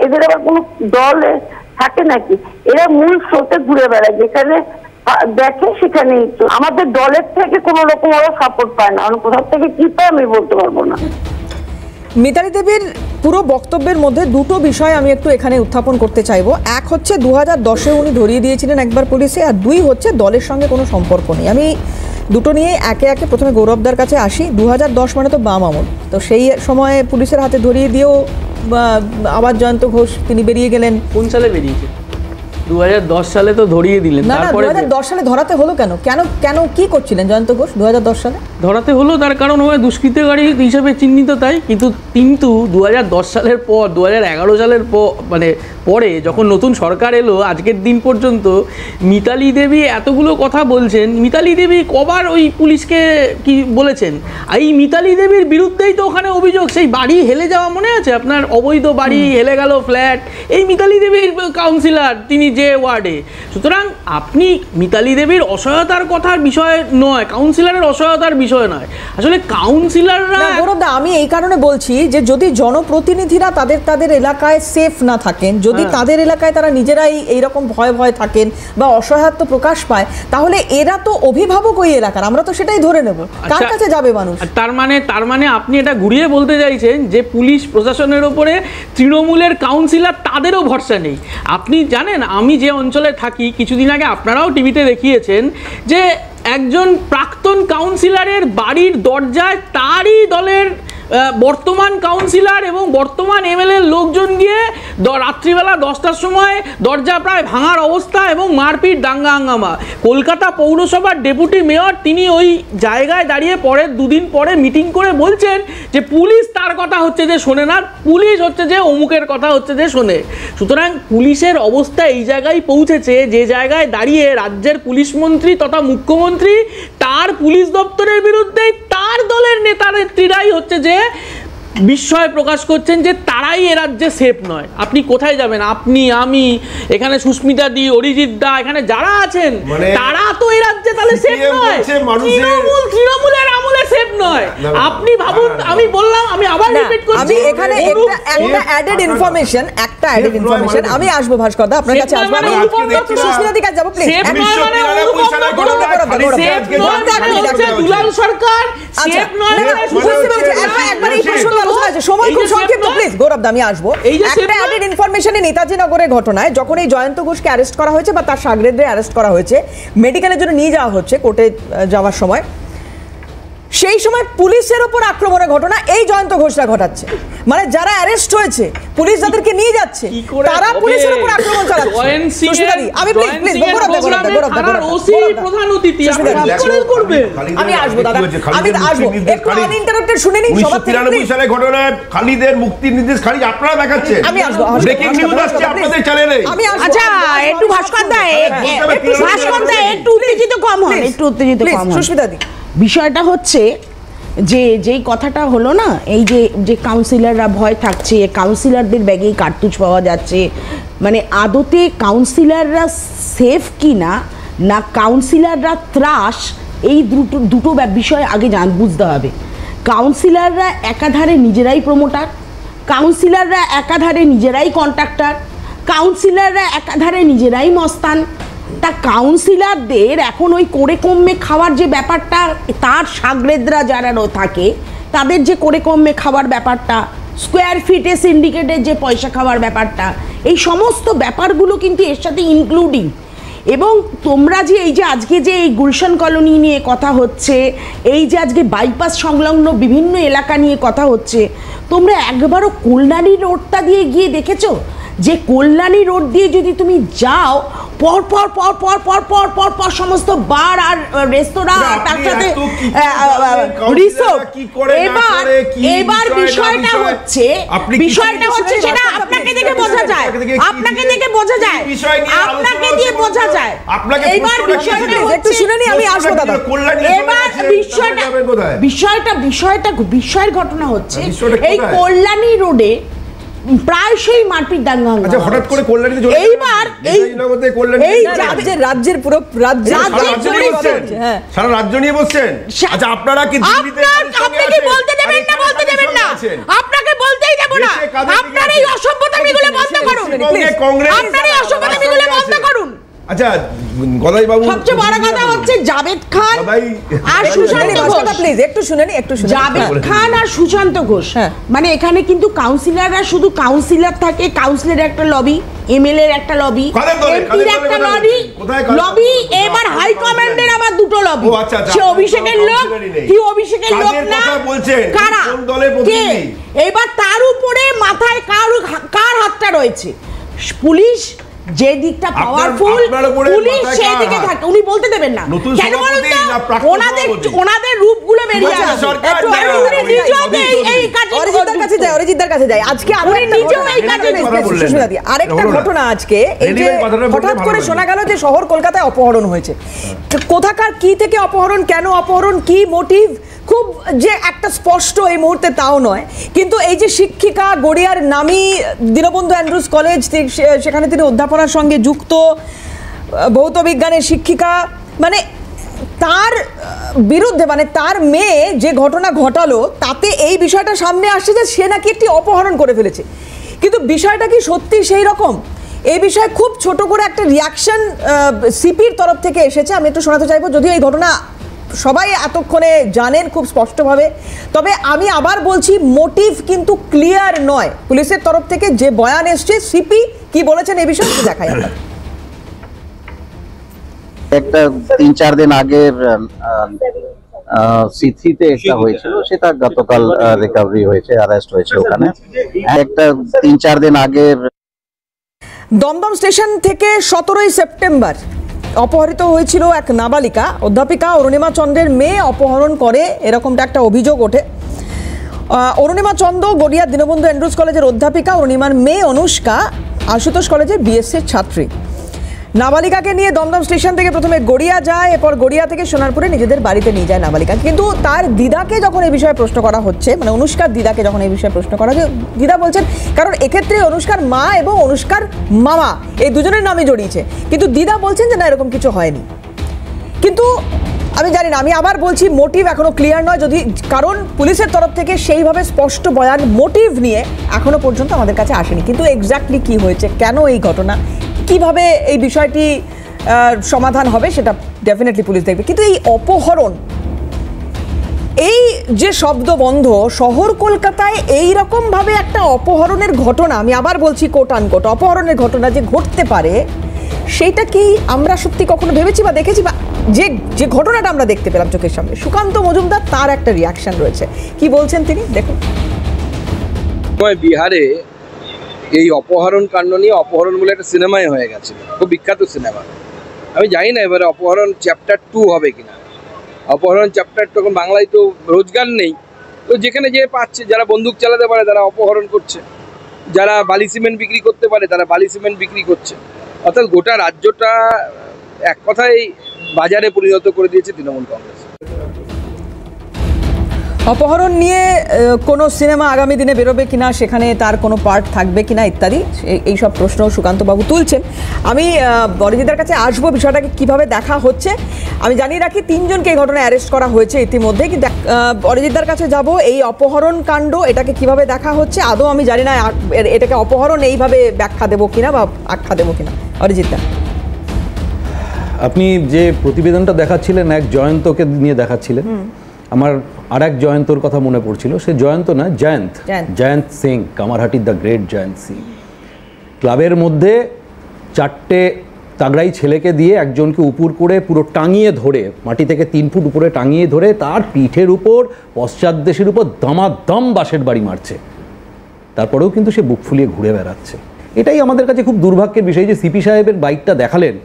Speaker 8: এদের আবার কোনো দলে থাকে নাকি? এরা মূল স্রোতে ঘুরে বেড়ায়, যেখানে দেখে সেখানেই। আমাদের দলের থেকে কোনো রকম ওরা সাপোর্ট পায় না, কোথাও থেকে কি পায় আমি বলতে পারবো না।
Speaker 1: মিতালি দেবীর পুরো বক্তব্যের মধ্যে দুটো বিষয় আমি একটু এখানে উত্থাপন করতে চাইবো। এক হচ্ছে 2010-এ উনি ধরিয়ে দিয়েছিলেন একবার পুলিশে, আর দুই হচ্ছে দলের সঙ্গে কোনো সম্পর্ক নেই। আমি দুটো নিয়ে একে একে প্রথমে গৌরবদার কাছে আসি। 2010 মানে তো বাম আমল, তো সেই সময়ে পুলিশের হাতে ধরিয়ে দিয়েও আবার জয়ন্ত ঘোষ তিনি বেরিয়ে গেলেন।
Speaker 5: কোন সালে বেরিয়েছে? 2010 সালে তো ধরিয়ে দিলেন।
Speaker 1: না, 2010 সালে ধরাতে হলো কেন? কেন কি করছিলেন জয়ন্ত ঘোষ 2010 সালে?
Speaker 5: ধরাতে হলো তার কারণ হয় দুষ্কৃতকারী হিসাবে চিহ্নিত, তাই। কিন্তু 2010 সালের পর 2011 সালের মানে পরে যখন নতুন সরকার এলো আজকের দিন পর্যন্ত মিতালি দেবী এতগুলো কথা বলছেন। মিতালি দেবী কবার ওই পুলিশকে কি বলেছেন? এই মিতালি দেবীর বিরুদ্ধেই তো ওখানে অভিযোগ, সেই বাড়ি হেলে যাওয়া মনে আছে আপনার? অবৈধ বাড়ি হেলে গেল, ফ্ল্যাট, এই মিতালি দেবীর কাউন্সিলর তিনি যে ওয়ার্ডে। সুতরাং আপনি মিতালি দেবীর অসহায়তার কথার বিষয় নয়, কাউন্সিলরের অসহায়তার বিষয় নয়, আসলে কাউন্সিলররা।
Speaker 1: গৌরবদা, আমি এই কারণে বলছি যে যদি জনপ্রতিনিধিরা তাদের এলাকায় সেফ না থাকেন, যদি তাদের এলাকায় তারা নিজেরাই এইরকম ভয় থাকেন বা অসহায়ত্ব প্রকাশ পায়, তাহলে এরা তো অভিভাবক ওই এলাকার, আমরা তো সেটাই ধরে নেব। কার কাছে যাবে মানুষ? তার মানে
Speaker 5: আপনি এটা ঘুরিয়ে বলতে চাইছেন যে পুলিশ প্রশাসনের ওপরে তৃণমূলের কাউন্সিলর তাদেরও ভরসা নেই। আপনি জানেন আমি যে অঞ্চলে থাকি, কিছুদিন আগে আপনারাও টিভিতে দেখিয়েছেন যে একজন প্রাক্তন কাউন্সিলরের বাড়ির দরজায় তারই দলের বর্তমান কাউন্সিলর এবং বর্তমান এমএলএ লোকজন গিয়ে রাত্রিবেলা 10টার সময় দরজা প্রায় ভাঙার অবস্থা এবং মারপিট, দাঙ্গা হাঙ্গামা। কলকাতা পৌরসভার ডেপুটি মেয়র তিনি ওই জায়গায় দাঁড়িয়ে পরের দুদিন পরে মিটিং করে বলছেন যে পুলিশ তার কথা হচ্ছে যে শোনে না, পুলিশ হচ্ছে যে অমুকের কথা হচ্ছে যে শোনে। সুতরাং পুলিশের অবস্থা এই জায়গায় পৌঁছেছে যে জায়গায় দাঁড়িয়ে রাজ্যের পুলিশ মন্ত্রী তথা মুখ্যমন্ত্রী তার পুলিশ দপ্তরের বিরুদ্ধে তার দলের নেতা নেত্রীরাই হচ্ছে যে বিস্ময় প্রকাশ করছেন যে তারাই এ রাজ্যে সেফ নয়। আপনি কোথায় যাবেন? আপনি, আমি, এখানে সুস্মিতা দি, অরিজিৎ দা, এখানে যারা আছেন তারা তো এ রাজ্যে তাহলে সেফ নয়। তৃণমূলের আমলে সেফ নয়। আপনি ভাবুন, আমি বললাম, আমি আবার রিপিট করছি,
Speaker 1: আমি এখানে একটা অ্যাডেড ইনফরমেশন আমি আসবো ভাস্কর দা আপনার কাছে আসবো, আমি সুস্মিতাদির কাছে যাব প্লিজ।
Speaker 5: সেফ নয় মানে দুলাল সরকার, সেফ নয়
Speaker 1: একবার এই প্রসঙ্গে আলোচনা আছে, সময় খুব সংক্ষিপ্ত প্লিজ। গৌরব দা আমি আসবো। একটা অ্যাডেড ইনফরমেশনে নেতাজি নগরের ঘটনায় যখন এই জয়ন্ত ঘোষকে অ্যারেস্ট করা হয়েছে বা তার শাগরেদদের অ্যারেস্ট করা হয়েছে, মেডিকেলের জন্য নিয়ে যাওয়া হচ্ছে কোর্টে যাওয়ার সময়, সেই সময় পুলিশের উপর আক্রমণের ঘটনা এই জয়ন্ত ঘোষরা ঘটাচ্ছে। মানে যারা অ্যারেস্ট হয়েছে, পুলিশ যাদেরকে নিয়ে যাচ্ছে, তারা পুলিশের উপর আক্রমণ চালাচ্ছে। আমি প্লিজ আমি আসবো দাদা, আমি আসবো, একটু আনইন্টারাপ্টেড শুনে নিন।
Speaker 3: 1993 সালে ঘটনায় খালিদের মুক্তির নির্দেশ খারিজ আপনারা দেখাচ্ছেন,
Speaker 1: আমি আসবো,
Speaker 3: ব্রেকিং নিউজ আসছে আপনাদের চ্যানেলে।
Speaker 1: আমি আসবো।
Speaker 4: আচ্ছা একটু ভাস্কর দা, একটু উত্তেজিত কম হন, একটু উত্তেজিত কম হন।
Speaker 1: সুস্মিতা দি,
Speaker 4: বিষয়টা হচ্ছে যে যেই কথাটা হলো না, এই যে কাউন্সিলররা ভয় থাকছে, কাউন্সিলরদের ব্যাগেই কার্তুজ পাওয়া যাচ্ছে, মানে আদতে কাউন্সিলররা সেফ কি না কাউন্সিলররা ত্রাস, এই দুটো বিষয় আগে বুঝতে হবে। কাউন্সিলররা একাধারে নিজেরাই প্রমোটার, কাউন্সিলররা একাধারে নিজেরাই কন্ট্রাক্টর, কাউন্সিলররা একাধারে নিজেরাই মস্তান। তা কাউন্সিলরদের এখন ওই করে কমে খাওয়ার যে ব্যাপারটা, তার শাগরেদরা যারা থাকে তাদের যে করে কমে খাওয়ার ব্যাপারটা, স্কোয়ার ফিটে সিন্ডিকেটের যে পয়সা খাওয়ার ব্যাপারটা, এই সমস্ত ব্যাপারগুলো কিন্তু এর সাথে ইনক্লুডিং। এবং তোমরা যে এই যে আজকে যে এই গুলশান কলোনি নিয়ে কথা হচ্ছে, এই যে আজকে বাইপাস সংলগ্ন বিভিন্ন এলাকা নিয়ে কথা হচ্ছে, তোমরা একবারও কল্যাণী রোডটা দিয়ে গিয়ে দেখেছো যে কল্যাণী রোড দিয়ে যদি তুমি যাও, পর পর পর পর পর পর পর পর সমস্ত বার আর রেস্তোরাঁ, তার সাথে রিসোর্ট। এবার বিষয়টা হচ্ছে সেটা আপনাকে দেখে বোঝা যায়, আপনাকে দেখে বোঝা যায়, আপনাকে দিয়ে বোঝা যায়। এবার বিষয়টা
Speaker 1: একটু শুনে নি, আমি আসবো দাদা।
Speaker 4: এবার বিষয়ের ঘটনা হচ্ছে এই কল্যাণী রোডে প্রায়শই মারপিট দাঙ্গা।
Speaker 3: আচ্ছা, হঠাৎ করে কল্যাণীতে চলে
Speaker 4: এইবার
Speaker 1: এই রাজ্যের পুরো
Speaker 3: সারা রাজ্য নিয়ে বসছেন। আচ্ছা, আপনারা কি দিল্লিতে
Speaker 4: আপনি কি বলতে দেবেন না? বলতে দেবেন না, আপনাকে বলতেই দেব না। আপনার এই অসভ্যতামিগুলো বন্ধ করুন, আপনার এই অসভ্যতামিগুলো বন্ধ করুন।
Speaker 3: আচ্ছা, গদাই বাবু,
Speaker 4: সবচেয়ে বড় কথা হচ্ছে জাভেদ খান আর সুশান্ত ঘোষ।
Speaker 1: প্লিজ একটু শুনে নি, একটু শুনে।
Speaker 4: জাভেদ খান আর সুশান্ত ঘোষ, মানে এখানে কিন্তু কাউন্সিলররা শুধু কাউন্সিলর থাকে, কাউন্সিলরের একটা লবি, এমএলএ এর একটা লবি, এমপির একটা লবি, এবার হাই কমান্ডের আবার দুটো লবি। সে অভিষেকের লোক কি অভিষেকের লোক না, কারা কে? এবার তার উপরে মাথায় কার হাতটা রয়েছে? পুলিশ যে দিকটা পাওয়ারফুল, পুলিশ সেই দিকে থাকে। উনি বলতে দেবেন না কেন বলুন তো? ওনাদের রূপগুলো বেরিয়ে আসে।
Speaker 1: অরিজিৎদার কাছে যায় আজকে। আরেকটা ঘটনা আজকে, এই যে হঠাৎ করে শোনা গেল যে শহর কলকাতায় অপহরণ হয়েছে। কোথাকার কি থেকে অপহরণ, কেন অপহরণ, কি মোটিভ, খুব যে একটা স্পষ্ট এই মুহূর্তে তাও নয়। কিন্তু এই যে শিক্ষিকা, গড়িয়ার নামী দীনবন্ধু অ্যান্ড্রুজ কলেজ, সেখানে তিনি অধ্যাপনার সঙ্গে যুক্ত, ভৌত বিজ্ঞানের শিক্ষিকা, মানে তার বিরুদ্ধে, মানে তার মেয়ে যে ঘটনা ঘটালো, তাতে এই বিষয়টা সামনে আসছে যে সে নাকি একটি অপহরণ করে ফেলেছে। কিন্তু বিষয়টা কি সত্যি সেই রকম? এই বিষয়ে খুব ছোট করে একটা রিয়াকশন সিপির তরফ থেকে এসেছে, আমি একটু শোনাতে চাইবো। যদিও এই ঘটনা সবাই এতক্ষণে জানেন খুব স্পষ্টভাবে, তবে আমি আবার বলছি মোটিভ কিন্তু ক্লিয়ার নয়। পুলিশের তরফ থেকে যে বয়ান এসছে, সিপি কি বলেছেন এই বিষয়ে দেখাই আমরা।
Speaker 7: একটা 3-4 দিন আগের সিথিতে একটা হয়েছিল, সেটা গতকাল রিকভারি হয়েছে, অ্যারেস্ট হয়েছে ওখানে। একটা 3-4 দিন আগের
Speaker 1: দমদম স্টেশন থেকে 17ই সেপ্টেম্বর অপহৃত হয়েছিল এক নাবালিকা, অধ্যাপিকা অরুণিমা চন্দ্রের মেয়ে অপহরণ করে, এরকমটা একটা অভিযোগ ওঠে। অরুণিমা চন্দ্র গড়িয়া দীনবন্ধু অ্যান্ড্রুজ কলেজের অধ্যাপিকা, অরুণিমার মেয়ে অনুষ্কা আশুতোষ কলেজের বিএসসির ছাত্রী। নাবালিকাকে নিয়ে দমদম স্টেশন থেকে প্রথমে গড়িয়া যায়, এরপর গড়িয়া থেকে সোনারপুরে নিজেদের বাড়িতে নিয়ে যায় নাবালিকা। কিন্তু তার দিদাকে যখন এই বিষয়ে প্রশ্ন করা হচ্ছে, মানে অনুষ্কার দিদাকে যখন এই বিষয়ে প্রশ্ন করা হচ্ছে, দিদা বলছেন, কারণ এক্ষেত্রে অনুষ্কার মা এবং অনুষ্কার মামা এই দুজনের নামে জড়িয়েছে, কিন্তু দিদা বলছেন যে না, এরকম কিছু হয়নি। কিন্তু আমি জানি না, আমি আবার বলছি মোটিভ এখনো ক্লিয়ার নয়, যদি কারণ পুলিশের তরফ থেকে সেইভাবে স্পষ্ট বয়ান মোটিভ নিয়ে এখনো পর্যন্ত আমাদের কাছে আসেনি, কিন্তু এক্স্যাক্টলি কি হয়েছে, কেন এই ঘটনা, কিভাবে এই বিষয়টি সমাধান হবে সেটা ডেফিনেটলি পুলিশ দেখবে। কিন্তু এই অপহরণ, এই যে শব্দবন্ধ, শহর কলকাতায় এই রকম ভাবে একটা অপহরণের ঘটনা, আমি আবার বলছি কোট আনকোট অপহরণের ঘটনা যে ঘটতে পারে, সেইটা কি আমরা সত্যি কখনো ভেবেছি বা দেখেছি? বা যে যে ঘটনাটা আমরা দেখতে পেলাম চোখের সামনে, সুকান্ত মজুমদার তার একটা রিয়াকশন রয়েছে, কি বলছেন তিনি দেখুন।
Speaker 9: বিহারে এই অপহরণ কাণ্ড নিয়ে অপহরণ বলে একটা সিনেমাই হয়ে গেছে, খুব বিখ্যাত সিনেমা। আমি জানি না এবারে অপহরণ চ্যাপ্টার 2 হবে কিনা। অপহরণ চ্যাপ্টার তখন বাংলায় তো রোজগার নেই, তো যেখানে যে পাচ্ছে, যারা বন্দুক চালাতে পারে তারা অপহরণ করছে, যারা বালি সিমেন্ট বিক্রি করতে পারে তারা বালি সিমেন্ট বিক্রি করছে। অর্থাৎ গোটা রাজ্যটা এক কথায় বাজারে পরিণত করে দিয়েছে তৃণমূল কংগ্রেস।
Speaker 1: অপহরণ নিয়ে কোনো সিনেমা আগামী দিনে বেরোবে কিনা, সেখানে তার কোনো পার্ট থাকবে কিনা ইত্যাদি এই সব প্রশ্ন সুকান্তবাবু তুলছেন। আমি অরিজিৎদার কাছে আসবো, বিষয়টাকে কিভাবে দেখা হচ্ছে। আমি জানিয়ে রাখি 3 জনকে এই ঘটনায় অ্যারেস্ট করা হয়েছে ইতিমধ্যে, কিন্তু অরিজিৎদার কাছে যাব, এই অপহরণ কাণ্ড এটাকে কিভাবে দেখা হচ্ছে আদৌ আমি জানি না এটাকে অপহরণ এইভাবে ব্যাখ্যা দেবো কিনা বা আখ্যা দেবো কিনা। অরিজিৎদা,
Speaker 6: আপনি যে প্রতিবেদনটা দেখাচ্ছিলেন এক জয়ন্তকে নিয়ে দেখাচ্ছিলেন, আমার আর এক জয়ন্তর কথা মনে পড়ছিল। সে জয়ন্ত না, জয়ন্ত সিং, কামারহাটির দ্য গ্রেট জয়ন্ত সিং। ক্লাবের মধ্যে 4টে তাগড়াই ছেলেকে দিয়ে একজনকে উপর করে পুরো টাঙিয়ে ধরে, মাটি থেকে 3 ফুট উপরে টাঙিয়ে ধরে তার পিঠের উপর, পশ্চাৎদেশের উপর দামাদাম বাঁশের বাড়ি মারছে। তারপরেও কিন্তু সে বুক ফুলিয়ে ঘুরে বেড়াচ্ছে। এটাই আমাদের কাছে খুব দুর্ভাগ্যের বিষয় যে সিপি সাহেবের বাইকটা দেখালেন।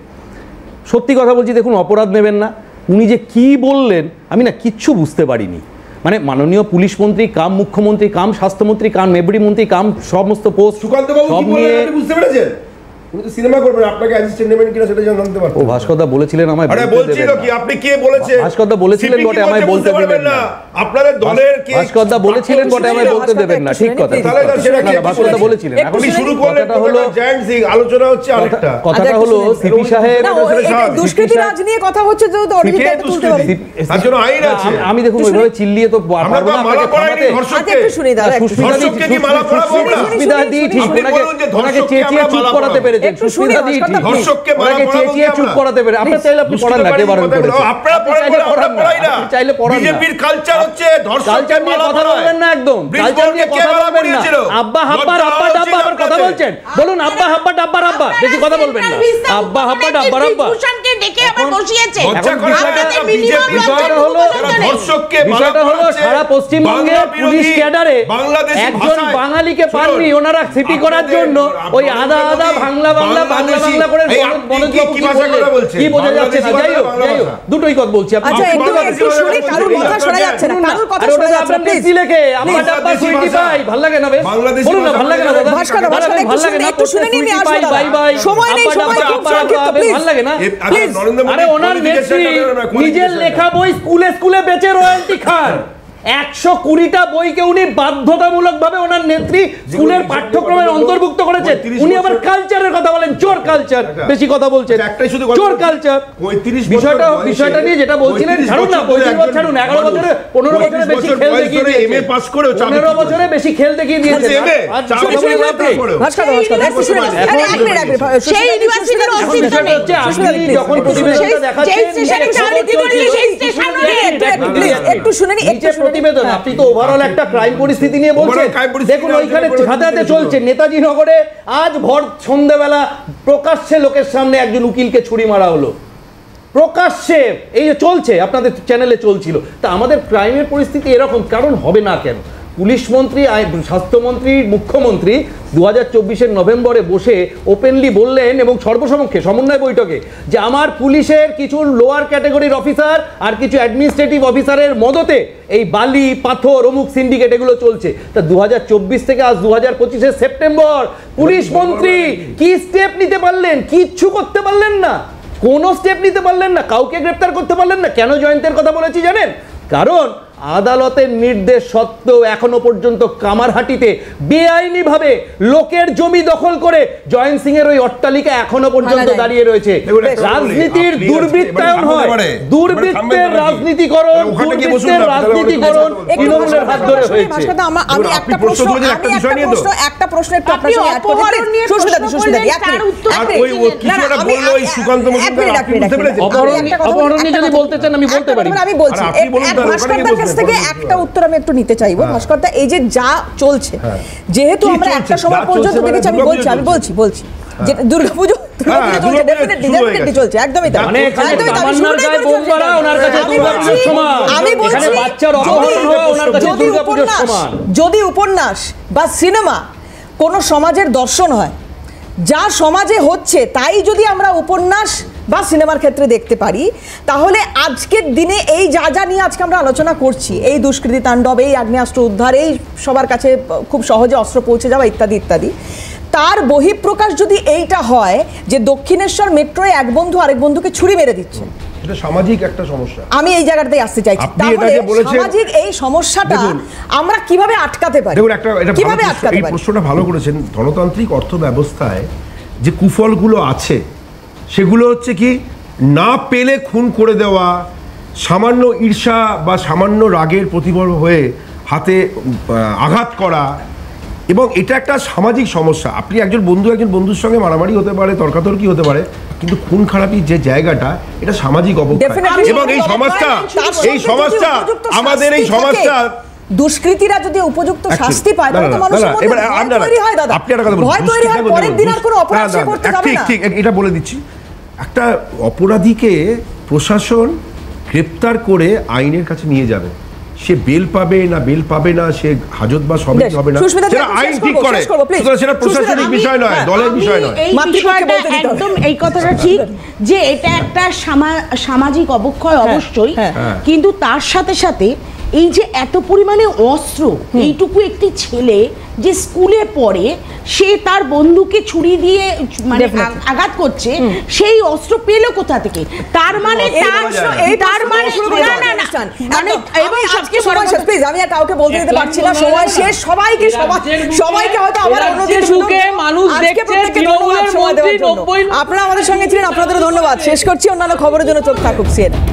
Speaker 6: সত্যি কথা বলছি, দেখুন, অপরাধ নেবেন না, উনি যে কি বললেন আমি না কিচ্ছু বুঝতে পারিনি। মানে মাননীয় পুলিশ মন্ত্রী কাম মুখ্যমন্ত্রী কাম স্বাস্থ্যমন্ত্রী কাম মেবরি মন্ত্রী কাম সমস্ত পোস্ট সব নিয়ে
Speaker 3: বুঝতে পেরেছেন, উনি তো সিনেমা করবেন, আপনাকে অ্যাসিস্ট্যান্ট নেবেন কিনা সেটা জানতে পারবেন।
Speaker 6: ও ভাস্করদা বলেছিলেন আমায়
Speaker 3: বলছিল কি, আপনি কে বলেছেন?
Speaker 6: ভাস্করদা বলেছিলেন বটে, আমায় বলতে দেবেন না।
Speaker 3: আপনাদের দলের কে
Speaker 6: ভাস্করদা বলেছিলেন বটে, আমায় বলতে দেবেন না। ঠিক কথা, ভাস্করদা বলেছিলেন। এখন
Speaker 3: শুরু করলেন হলো জয়েন্ট সিং, আলোচনা হচ্ছে আরেকটা।
Speaker 6: কথাটা হলো সিপি সাহেব
Speaker 1: দুষ্কৃতিরাজ নিয়ে কথা হচ্ছে, তো অরিজিৎদা তুলতে পারে,
Speaker 3: তার জন্য আইন আছে।
Speaker 6: আমি দেখুন ওইভাবে চিল্লিয়ে তো পারবো না আপনাকে থামাতে।
Speaker 1: একটু শুনি দাদা,
Speaker 3: ধর্ষককে কি মালা পরাবো আমরা?
Speaker 6: সুস্মিতা দি ঠিক ওনাকে চেঁচিয়ে চুপ করাতে পেরেছেন। সুস্মিতা দি ধর্ষককে মালা পরাবো কি চুপ করাতে পেরে? আপনি চাইলে আপনি পড়ান না, কে বারণ করেছে?
Speaker 3: আপনারা পড়াই না,
Speaker 6: চাইলে পড়ান না।
Speaker 3: বিজেপির কালচার হচ্ছে ধর্ষককে
Speaker 6: কালচার নিয়ে কথা বলবেন না, একদম কালচার নিয়ে কথা বলবেন না। আব্বা হাব্বা রাব্বা ডাব্বা আবার কথা বলছেন, বলুন আব্বা হাব্বা ডাব্বা রাব্বা, বেশি কথা বলবেন না। আব্বা হাব্বা ডাব্বা রাব্বা
Speaker 4: ভূষণকে ডেকে আবার বসিয়েছে।
Speaker 6: বিষয়টা হলো সারা পশ্চিমবঙ্গে পুলিশ ক্যাডারে একজন বাঙালিকে পাননি ওনারা সিটি করার জন্য। ওই আদা আদা বাংলা বাংলা বাংলা বাংলা করে কি বোঝা যাচ্ছে না? যাই হোক দুটোই কথা বলছি। আপনি কথা শোনা যাচ্ছে না, কারোর কথা শোনা যাচ্ছে না, প্লিজ লিখে আব্বা ডাব্বা সুইটি পাই ভালো লাগে না? বেশ বলুন না, ভালো লাগে না দাদা? ভালো লাগে না? একটু শুনে নিন, আসুন বাই বাই, সময় নেই, সময় খুব সংক্ষিপ্ত, প্লিজ ভালো লাগে না? প্লিজ। আরে ওনার নেত্রী নিজের লেখা বই স্কুলে স্কুলে বেচে রয়্যালটি খান। 120টা বইকে উনি বাধ্যতামূলকভাবে ওনার নেত্রী স্কুলের পাঠ্যক্রমের অন্তর্ভুক্ত করেছেন। উনি আবার কালচারের কথা বলেন, চোর কালচার, বেশি কথা বলছেন, চোর কালচার। বিষয়টা নিয়ে যেটা বলছিলেন ছাড়ুন না, 35 বছর ছাড়ুন, 11 বছরে 15 বছরে বেশি খেল দেখিয়ে দিয়েছে, এমএ পাস করে 15 বছরে বেশি খেল দেখিয়ে দিয়েছে। সেই ইউনিভার্সিটির অস্তিত্ব নেই। আপনি যখন প্রতিবেদনটা দেখাচ্ছেন একটু শুনে নিন, প্রতিবেদন আপনি তো ওভারঅল একটা ক্রাইম পরিস্থিতি নিয়ে বলছেন। দেখুন ওইখানে হাতে হাতে চলছে নেতাজি নগরে আজ ভোর সন্ধ্যাবেলা প্রকাশ্যে লোকের সামনে একজন উকিলকে ছুরি মারা হলো, প্রকাশ্যে। এই যে চলছে, আপনাদের চ্যানেলে চলছিল। তা আমাদের ক্রাইমের পরিস্থিতি এরকম কারণ হবে না কেন? পুলিশ মন্ত্রী, স্বাস্থ্যমন্ত্রী, মুখ্যমন্ত্রী 2024 নভেম্বরে বসে ওপেনলি বললেন এবং সর্বসমক্ষে সমন্বয় বৈঠকে যে আমার পুলিশের কিছু লোয়ার ক্যাটাগরির অফিসার আর কিছু অ্যাডমিনিস্ট্রেটিভ অফিসারের মদতে এই বালি পাথর অমুক সিন্ডিকেট এগুলো চলছে। তা 2024 থেকে আজ 2025 সেপ্টেম্বর পুলিশ মন্ত্রী কি স্টেপ নিতে পারলেন? কিচ্ছু করতে পারলেন না, কোনো স্টেপ নিতে পারলেন না, কাউকে গ্রেপ্তার করতে পারলেন না। কেন জয়ন্তের কথা বলেছি জানেন? কারণ আদালতের নির্দেশ সত্ত্বেও এখনো পর্যন্ত কামারহাটিতে বেআইনি ভাবে লোকের জমি দখল করে জয়ন্ত সিং এর ওই অট্টালিকা এখনো পর্যন্ত দাঁড়িয়ে রয়েছে। রাজনীতির দুর্বৃত্তায়ন হয়, দুর্বৃত্তের রাজনীতিকরণ, দুর্বৃত্তের রাজনীতিকরণ তৃণমূলের হাত ধরে হয়েছে।
Speaker 1: আমি একটা প্রশ্ন একটু আপনার সঙ্গে অ্যাড করতে পারি? সুস্মিতা
Speaker 5: অপহরণ নিয়ে যদি বলতে চান আমি বলতে পারি।
Speaker 1: আমি বলছি ভাস্করদার কাছ থেকে একটা উত্তর আমি একটু নিতে চাইবো। ভাস্করদা, এই যে যা চলছে, যেহেতু আমরা একটা সময় পর্যন্ত দেখেছি, আমি বলছি যে দুর্গাপুজো চলছে, একদমই তাই। যদি উপন্যাস বা সিনেমা কোন সমাজের দর্শন হয়, যা সমাজে হচ্ছে তাই যদি আমরা উপন্যাস বা সিনেমার ক্ষেত্রে দেখতে পারি, তাহলে আজকের দিনে এই যা নিয়ে আজকে আমরা আলোচনা করছি, এই দুষ্কৃতী তাণ্ডব, এই আগ্নেয়াস্ত্র উদ্ধার, এই সবার কাছে খুব সহজে অস্ত্র পৌঁছে যাওয়া ইত্যাদি ইত্যাদি, তার বহিঃপ্রকাশ যদি এইটা হয় যে দক্ষিণেশ্বর মেট্রোয় এক বন্ধু আরেক বন্ধুকে ছুরি মেরে দিচ্ছে,
Speaker 3: এটা সামাজিক একটা সমস্যা।
Speaker 1: আমি এই জায়গাটাতে আসতে চাইছি। তাহলে সামাজিক এই সমস্যাটা আমরা কিভাবে আটকাতে পারি? কিভাবে আটকাতে পারি?
Speaker 3: এই প্রশ্নটা ভালো করেছেন। ধনতান্ত্রিক অর্থ ব্যবস্থায় যে কুফলগুলো আছে সেগুলো হচ্ছে কি, না পেলে খুন করে দেওয়া, সামান্য ঈর্ষা বা সামান্য রাগের প্রতিফল হয়ে হাতে আঘাত করা, এবং এটা একটা সামাজিক সমস্যা। আপনি একজন বন্ধুর সঙ্গে মারামারি হতে পারে, তর্কাতর্কি হতে পারে, কিন্তু খুন খারাপির যে জায়গাটা, এটা সামাজিক অবক্ষয়। এবং এই সমাজটা আমাদের এই সমাজটা,
Speaker 1: দুষ্কৃতীরা যদি উপযুক্ত শাস্তি পায় তাহলে তো মানুষের মধ্যে ভয় তৈরি হয়। দাদা,
Speaker 3: আপনি একটা কথা বলুন,
Speaker 1: ভয় তৈরি হয়, পরের দিন আর কোনো অপরাধ সে করতে যাবে না।
Speaker 3: ঠিক এটা বলে দিচ্ছি। একটা অপরাধীকে প্রশাসন গ্রেপ্তার করে আইনের কাছে নিয়ে যাবে, সে বেল পাবে না বেল পাবে না, সে হাজত বা সবে হবে না, সেটা আইন ঠিক করে, সেটা প্রশাসনিক বিষয় নয়, দলের বিষয় নয়।
Speaker 4: একদম এই কথাটা ঠিক যে এটা একটা সামাজিক অবক্ষয় অবশ্যই, কিন্তু তার সাথে সাথে এই যে এত পরিমাণে অস্ত্র, এইটুকু একটি ছেলে যে স্কুলে পড়ে, সে তার বন্ধুকে ছুরি দিয়ে মানে আঘাত করছে, সেই অস্ত্র পেল কোথা থেকে? তার মানে
Speaker 1: আমি আর কাউকে বলতে দিতে পারছি না, সময় শেষ। সবাইকে হয়তো আবার অন্যদিন
Speaker 5: মানুষ দেখছে তৃণমূলের মন্ত্রী 90।
Speaker 1: আপনারা আমাদের সঙ্গে ছিলেন, আপনাদের ধন্যবাদ। শেষ করছি, অন্যান্য খবরের জন্য চোখ থাকুক CNN।